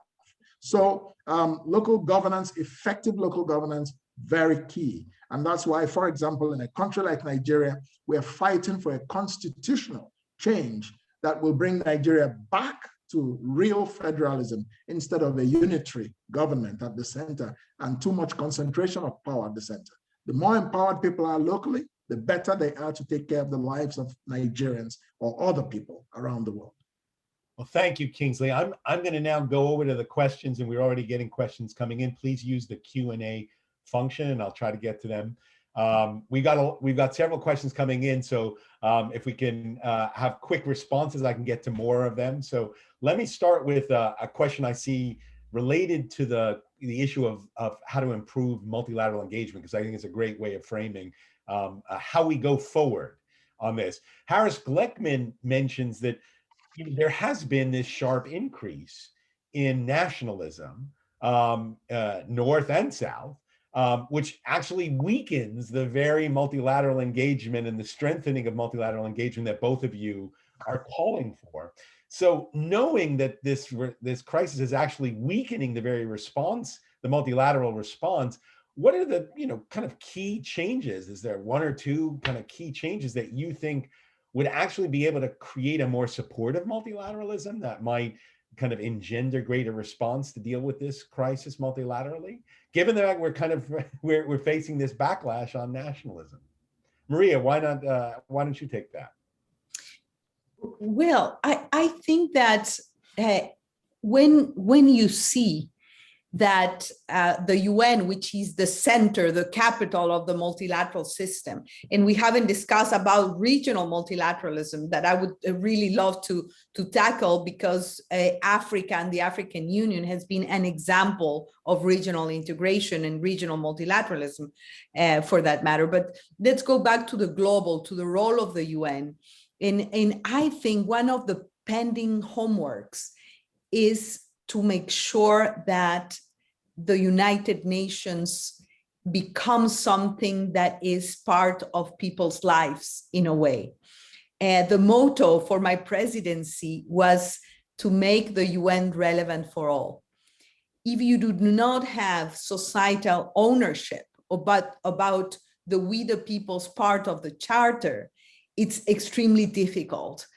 So local governance, effective local governance, very key. And that's why, for example, in a country like Nigeria, we're fighting for a constitutional change that will bring Nigeria back to real federalism instead of a unitary government at the center and too much concentration of power at the center. The more empowered people are locally, the better they are to take care of the lives of Nigerians or other people around the world. Well, thank you, Kingsley. I'm going to now go over to the questions, and we're already getting questions coming in. Please use the Q&A function, and I'll try to get to them. We've got several questions coming in, so if we can have quick responses, I can get to more of them. So let me start with a question I see related to the issue of how to improve multilateral engagement, because I think it's a great way of framing how we go forward on this. Harris Gleckman mentions that there has been this sharp increase in nationalism, North and South, which actually weakens the very multilateral engagement and the strengthening of multilateral engagement that both of you are calling for. So knowing that this crisis is actually weakening the very response, the multilateral response, what are the kind of key changes? Is there one or two kind of key changes that you think would actually be able to create a more supportive multilateralism that might kind of engender greater response to deal with this crisis multilaterally, given that we're facing this backlash on nationalism? Maria, why don't you take that? Well, I think that when you see that the UN, which is the center, the capital of the multilateral system, and we haven't discussed about regional multilateralism that I would really love to tackle, because Africa and the African Union has been an example of regional integration and regional multilateralism for that matter. But let's go back to the global, to the role of the UN. And I think one of the pending homeworks is to make sure that the United Nations becomes something that is part of people's lives in a way. The motto for my presidency was to make the UN relevant for all. If you do not have societal ownership about the we the people's part of the charter, it's extremely difficult.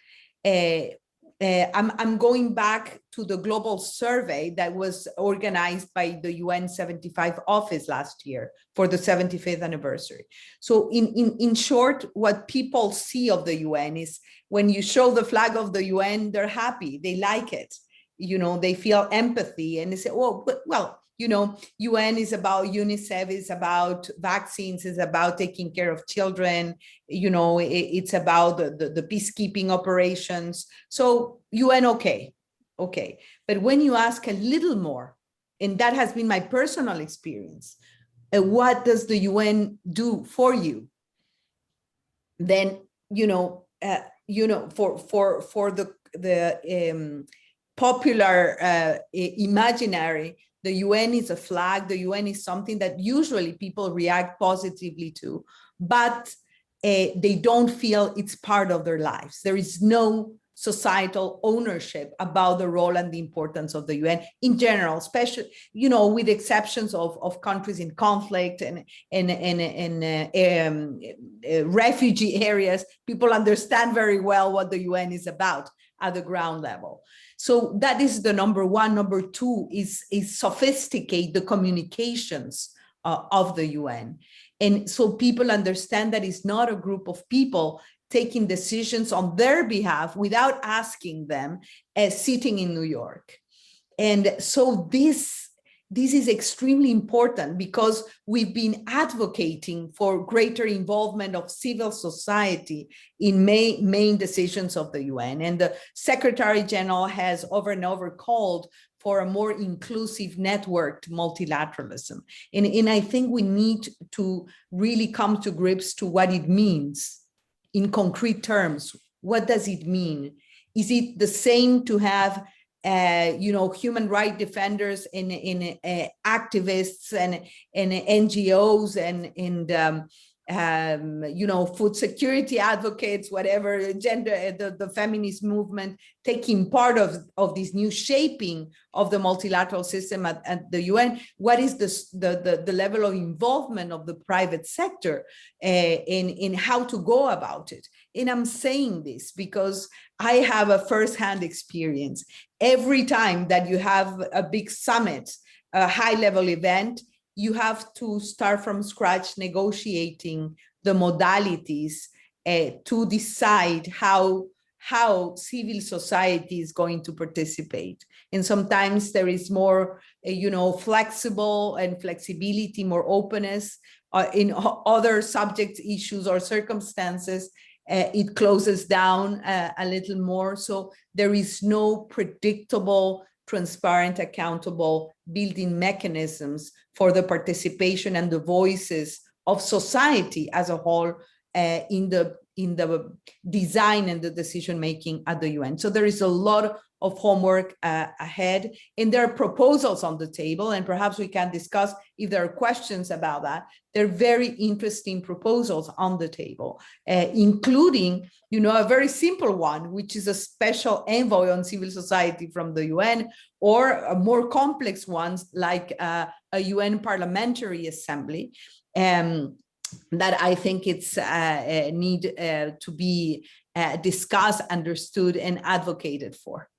I'm going back to the global survey that was organized by the UN 75 office last year for the 75th anniversary. So in short, what people see of the UN is when you show the flag of the UN, they're happy, they like it. They feel empathy and they say, oh, well, UN is about UNICEF, is about vaccines, is about taking care of children, it's about the peacekeeping operations. So UN, okay. But when you ask a little more, and that has been my personal experience, what does the UN do for you? Then, for the popular imaginary, the UN is a flag, the UN is something that usually people react positively to, but they don't feel it's part of their lives. There is no societal ownership about the role and the importance of the UN in general, especially, with exceptions of countries in conflict and refugee areas. People understand very well what the UN is about at the ground level. So that is the number one. Number two is sophisticate the communications of the UN. And so people understand that it's not a group of people taking decisions on their behalf without asking them, sitting in New York. And so this is extremely important because we've been advocating for greater involvement of civil society in main decisions of the UN. And the Secretary General has over and over called for a more inclusive networked multilateralism. And I think we need to really come to grips to what it means in concrete terms. What does it mean? Is it the same to have human rights defenders and activists and NGOs and food security advocates, whatever, gender, the feminist movement, taking part of this new shaping of the multilateral system at the UN? What is the level of involvement of the private sector in how to go about it? And I'm saying this because I have a firsthand experience. Every time that you have a big summit, a high-level event, you have to start from scratch negotiating the modalities to decide how civil society is going to participate. And sometimes there is more, flexible and flexibility, more openness. In other subject issues or circumstances, it closes down a little more. So there is no predictable, transparent, accountable building mechanisms for the participation and the voices of society as a whole in the design and the decision making at the UN. So there is a lot of homework ahead, and there are proposals on the table, and perhaps we can discuss if there are questions about that. There are very interesting proposals on the table, including, a very simple one, which is a special envoy on civil society from the UN, or more complex ones like a UN Parliamentary Assembly. That I think it's need to be discussed, understood, and advocated for.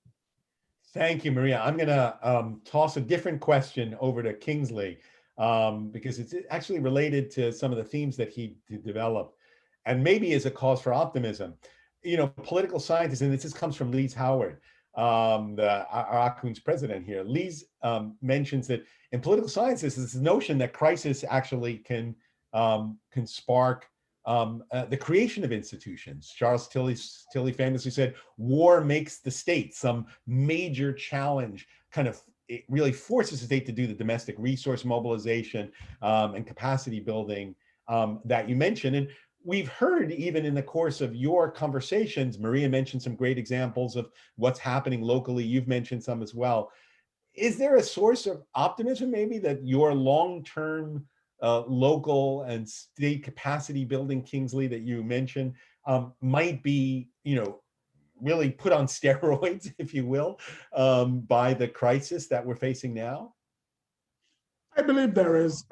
Thank you, Maria. I'm going to toss a different question over to Kingsley because it's actually related to some of the themes that he developed, and maybe is a cause for optimism. Political scientists, and this comes from Lise Howard, our ACUN's president here. Lise mentions that in political sciences, this notion that crisis actually can spark the creation of institutions. Charles Tilly famously said, war makes the state. Some major challenge it really forces the state to do the domestic resource mobilization and capacity building that you mentioned. And we've heard, even in the course of your conversations, Maria mentioned some great examples of what's happening locally. You've mentioned some as well. Is there a source of optimism maybe that your long-term local and state capacity building, Kingsley, that you mentioned, might be, really put on steroids, if you will, by the crisis that we're facing now? I believe there is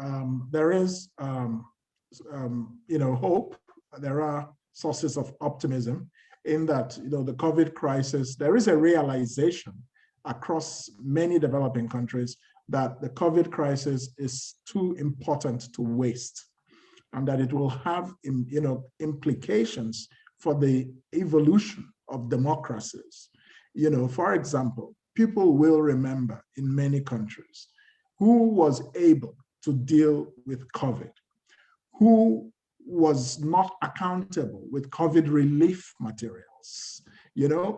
hope. There are sources of optimism in that, the COVID crisis, there is a realization across many developing countries that the COVID crisis is too important to waste, and that it will have, implications for the evolution of democracies. For example, people will remember in many countries who was able to deal with COVID, who was not accountable with COVID relief materials.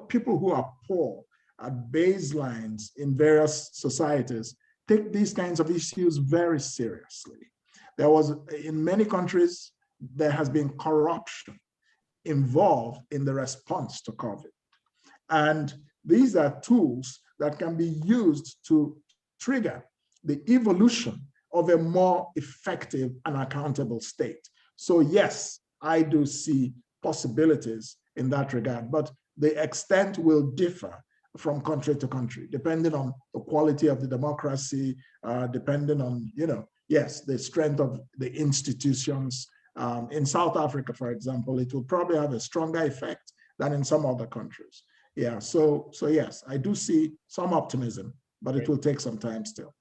People who are poor at baselines in various societies take these kinds of issues very seriously. In many countries, there has been corruption involved in the response to COVID. And these are tools that can be used to trigger the evolution of a more effective and accountable state. So yes, I do see possibilities in that regard, but the extent will differ from country to country, depending on the quality of the democracy, depending on, the strength of the institutions. In South Africa, for example, it will probably have a stronger effect than in some other countries. Yeah, so yes, I do see some optimism, but it will take some time still.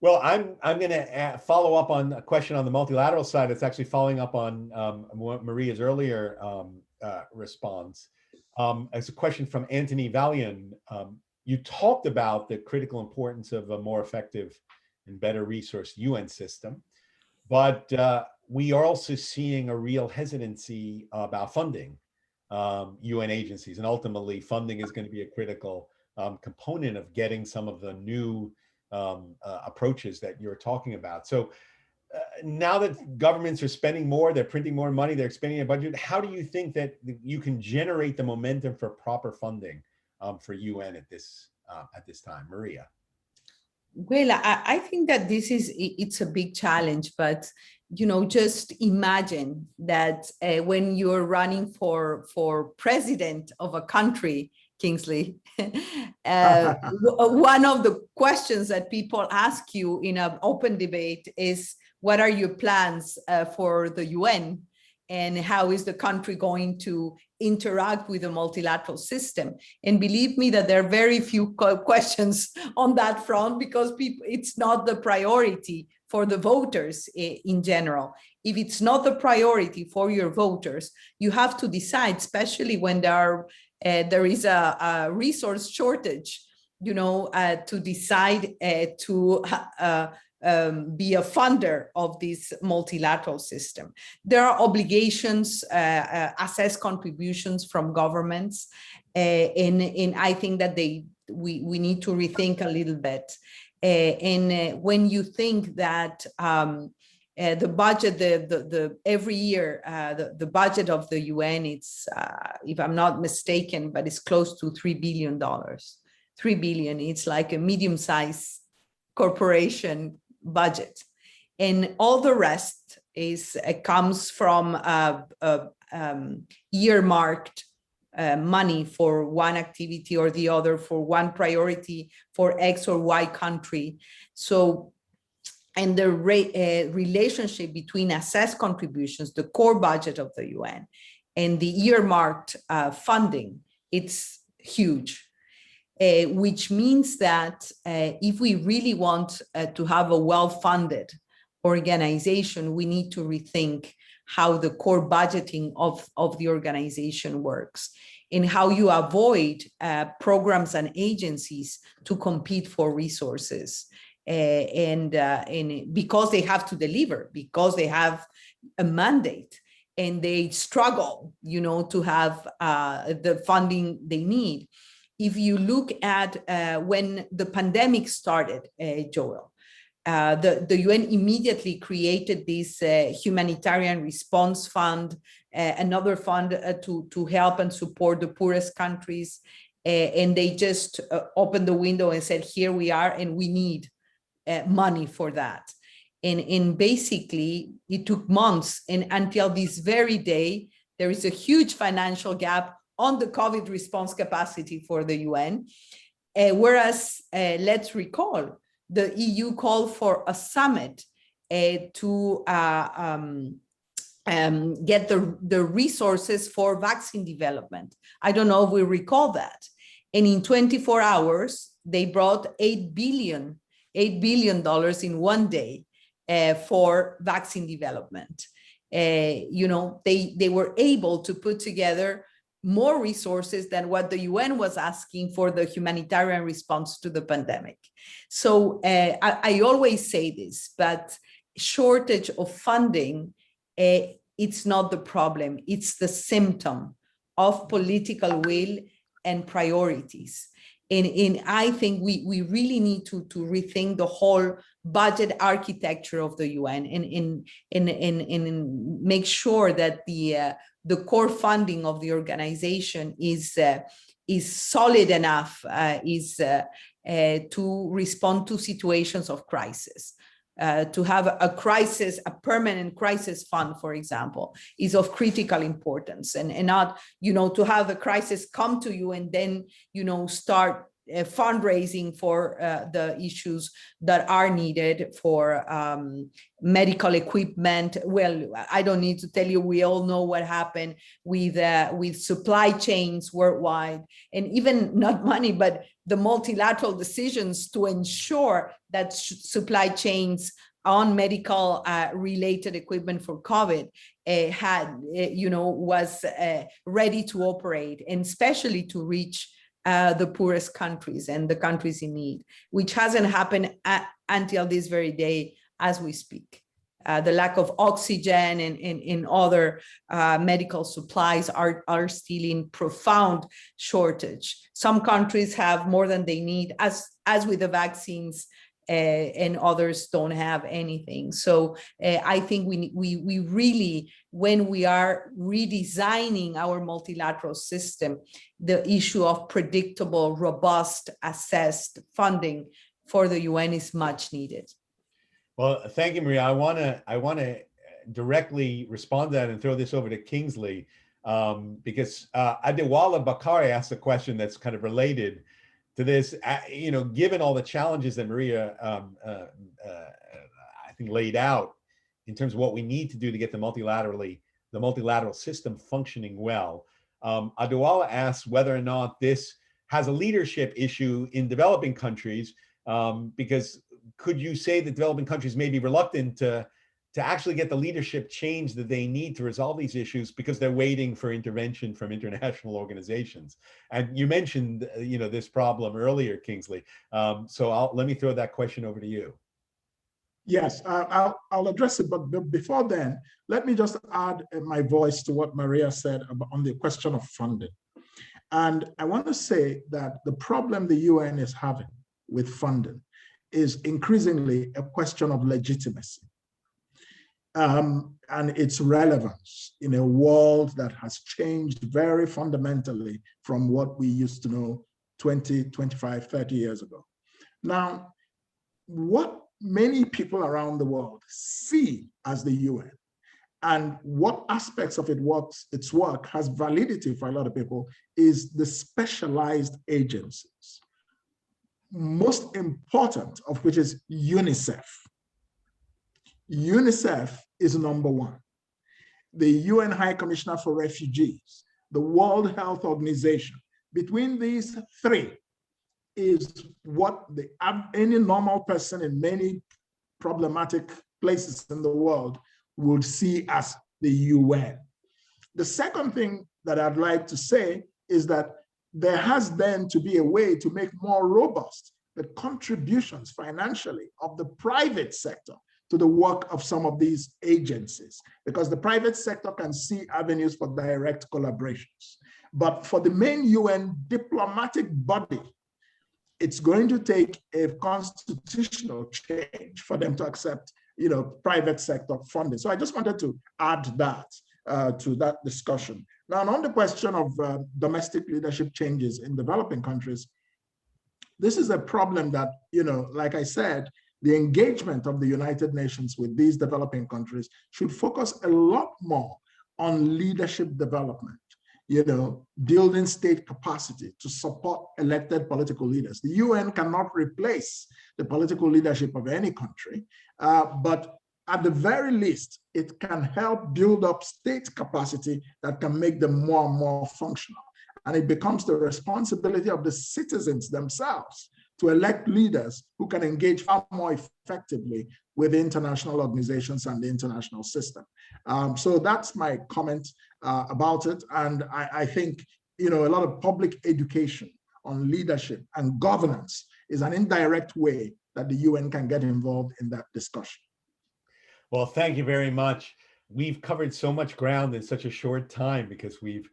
Well, I'm going to follow up on a question on the multilateral side. It's actually following up on Maria's earlier response. As a question from Anthony Valian, you talked about the critical importance of a more effective and better resourced UN system, but we are also seeing a real hesitancy about funding UN agencies, and ultimately funding is going to be a critical component of getting some of the new approaches that you're talking about. So now that governments are spending more, they're printing more money, they're expanding their budget, how do you think that you can generate the momentum for proper funding for UN at this time? Maria. Well, I think that it's a big challenge, but just imagine that when you're running for president of a country, Kingsley, one of the questions that people ask you in an open debate is, what are your plans for the UN? And how is the country going to interact with the multilateral system? And believe me that there are very few questions on that front, because it's not the priority for the voters in general. If it's not the priority for your voters, you have to decide, especially when there is a resource shortage, to decide to be a funder of this multilateral system. There are obligations, assess contributions from governments, and I think that we need to rethink a little bit. And when you think that the budget, every year, the budget of the UN, it's, if I'm not mistaken, but it's close to $3 billion. $3 billion, it's like a medium-sized corporation budget. And all the rest comes from earmarked money for one activity or the other, for one priority, for X or Y country. So, and the relationship between assessed contributions, the core budget of the UN, and the earmarked funding, it's huge. Which means that if we really want to have a well-funded organization, we need to rethink how the core budgeting of the organization works, and how you avoid programs and agencies to compete for resources. And because they have to deliver, because they have a mandate, and they struggle, to have the funding they need. If you look at when the pandemic started, Joel, the UN immediately created this humanitarian response fund, another fund to help and support the poorest countries. And they just opened the window and said, here we are, and we need money for that. And basically, it took months, and until this very day, there is a huge financial gap on the COVID response capacity for the UN. Whereas, let's recall, the EU called for a summit to get the resources for vaccine development. I don't know if we recall that. And in 24 hours, they brought $8 billion in one day for vaccine development. They were able to put together more resources than what the UN was asking for the humanitarian response to the pandemic. So I always say this, but shortage of funding, it's not the problem, it's the symptom of political will and priorities. And I think we really need to rethink the whole budget architecture of the UN and make sure that the core funding of the organization is solid enough, to respond to situations of crisis. To have a permanent crisis fund, for example, is of critical importance, and not, to have the crisis come to you and then, start fundraising for the issues that are needed for medical equipment. Well, I don't need to tell you, we all know what happened with supply chains worldwide, and even not money, but the multilateral decisions to ensure that supply chains on medical related equipment for COVID was ready to operate, and especially to reach the poorest countries and the countries in need, which hasn't happened until this very day as we speak. The lack of oxygen and in other medical supplies are still in profound shortage. Some countries have more than they need, as with the vaccines, and others don't have anything. So I think we really, when we are redesigning our multilateral system, the issue of predictable, robust, assessed funding for the UN is much needed. Well, thank you, Maria. I want to directly respond to that and throw this over to Kingsley, because Adewale Bakari asked a question that's kind of related to this. Given all the challenges that Maria, I think, laid out in terms of what we need to do to get the multilateral system functioning well, Adewale asks whether or not this has a leadership issue in developing countries, because could you say that developing countries may be reluctant to actually get the leadership change that they need to resolve these issues because they're waiting for intervention from international organizations? And you mentioned, this problem earlier, Kingsley. So let me throw that question over to you. Yes, I'll address it, but before then, let me just add my voice to what Maria said on the question of funding. And I want to say that the problem the UN is having with funding is increasingly a question of legitimacy and its relevance in a world that has changed very fundamentally from what we used to know 20, 25, 30 years ago. Now, what many people around the world see as the UN and what aspects of its work has validity for a lot of people is the specialized agencies. Most important of which is UNICEF. UNICEF is number one. The UN High Commissioner for Refugees, the World Health Organization. Between these three is what any normal person in many problematic places in the world would see as the UN. The second thing that I'd like to say is that there has then to be a way to make more robust the contributions financially of the private sector to the work of some of these agencies, because the private sector can see avenues for direct collaborations. But for the main UN diplomatic body, it's going to take a constitutional change for them to accept, private sector funding. So I just wanted to add that to that discussion. Now, on the question of domestic leadership changes in developing countries, this is a problem that, like I said, the engagement of the United Nations with these developing countries should focus a lot more on leadership development, building state capacity to support elected political leaders. The UN cannot replace the political leadership of any country, but at the very least, it can help build up state capacity that can make them more and more functional. And it becomes the responsibility of the citizens themselves to elect leaders who can engage far more effectively with international organizations and the international system. So that's my comment about it. And I think, a lot of public education on leadership and governance is an indirect way that the UN can get involved in that discussion. Well, thank you very much. We've covered so much ground in such a short time because we've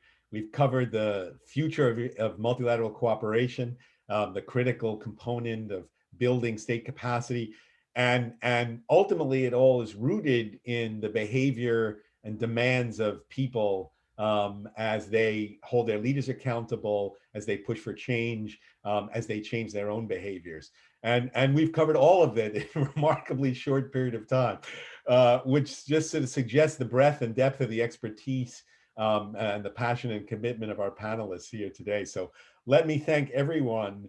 covered the future of multilateral cooperation, the critical component of building state capacity, and ultimately it all is rooted in the behavior and demands of people as they hold their leaders accountable, as they push for change, as they change their own behaviors. And we've covered all of it in a remarkably short period of time, which just sort of suggests the breadth and depth of the expertise and the passion and commitment of our panelists here today. So let me thank everyone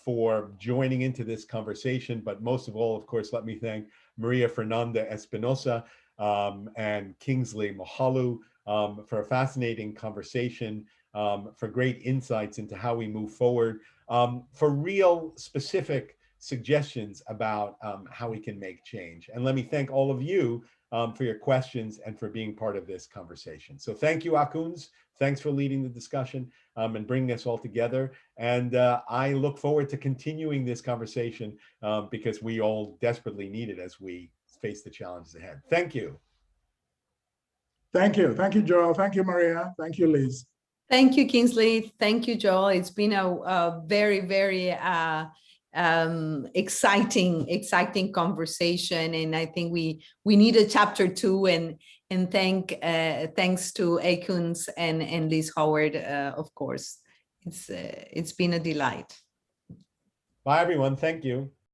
for joining into this conversation, but most of all, of course, let me thank Maria Fernanda Espinosa and Kingsley Moghalu for a fascinating conversation, for great insights into how we move forward, for real specific suggestions about how we can make change. And let me thank all of you for your questions and for being part of this conversation. So thank you, Akuns. Thanks for leading the discussion and bringing us all together. And I look forward to continuing this conversation because we all desperately need it as we face the challenges ahead. Thank you. Thank you. Thank you, Joel. Thank you, Maria. Thank you, Liz. Thank you, Kingsley. Thank you, Joel. It's been a very, very exciting conversation, and I think we need a chapter 2. And thanks to Akuns and Liz Howard, of course. It's been a delight. Bye, everyone. Thank you.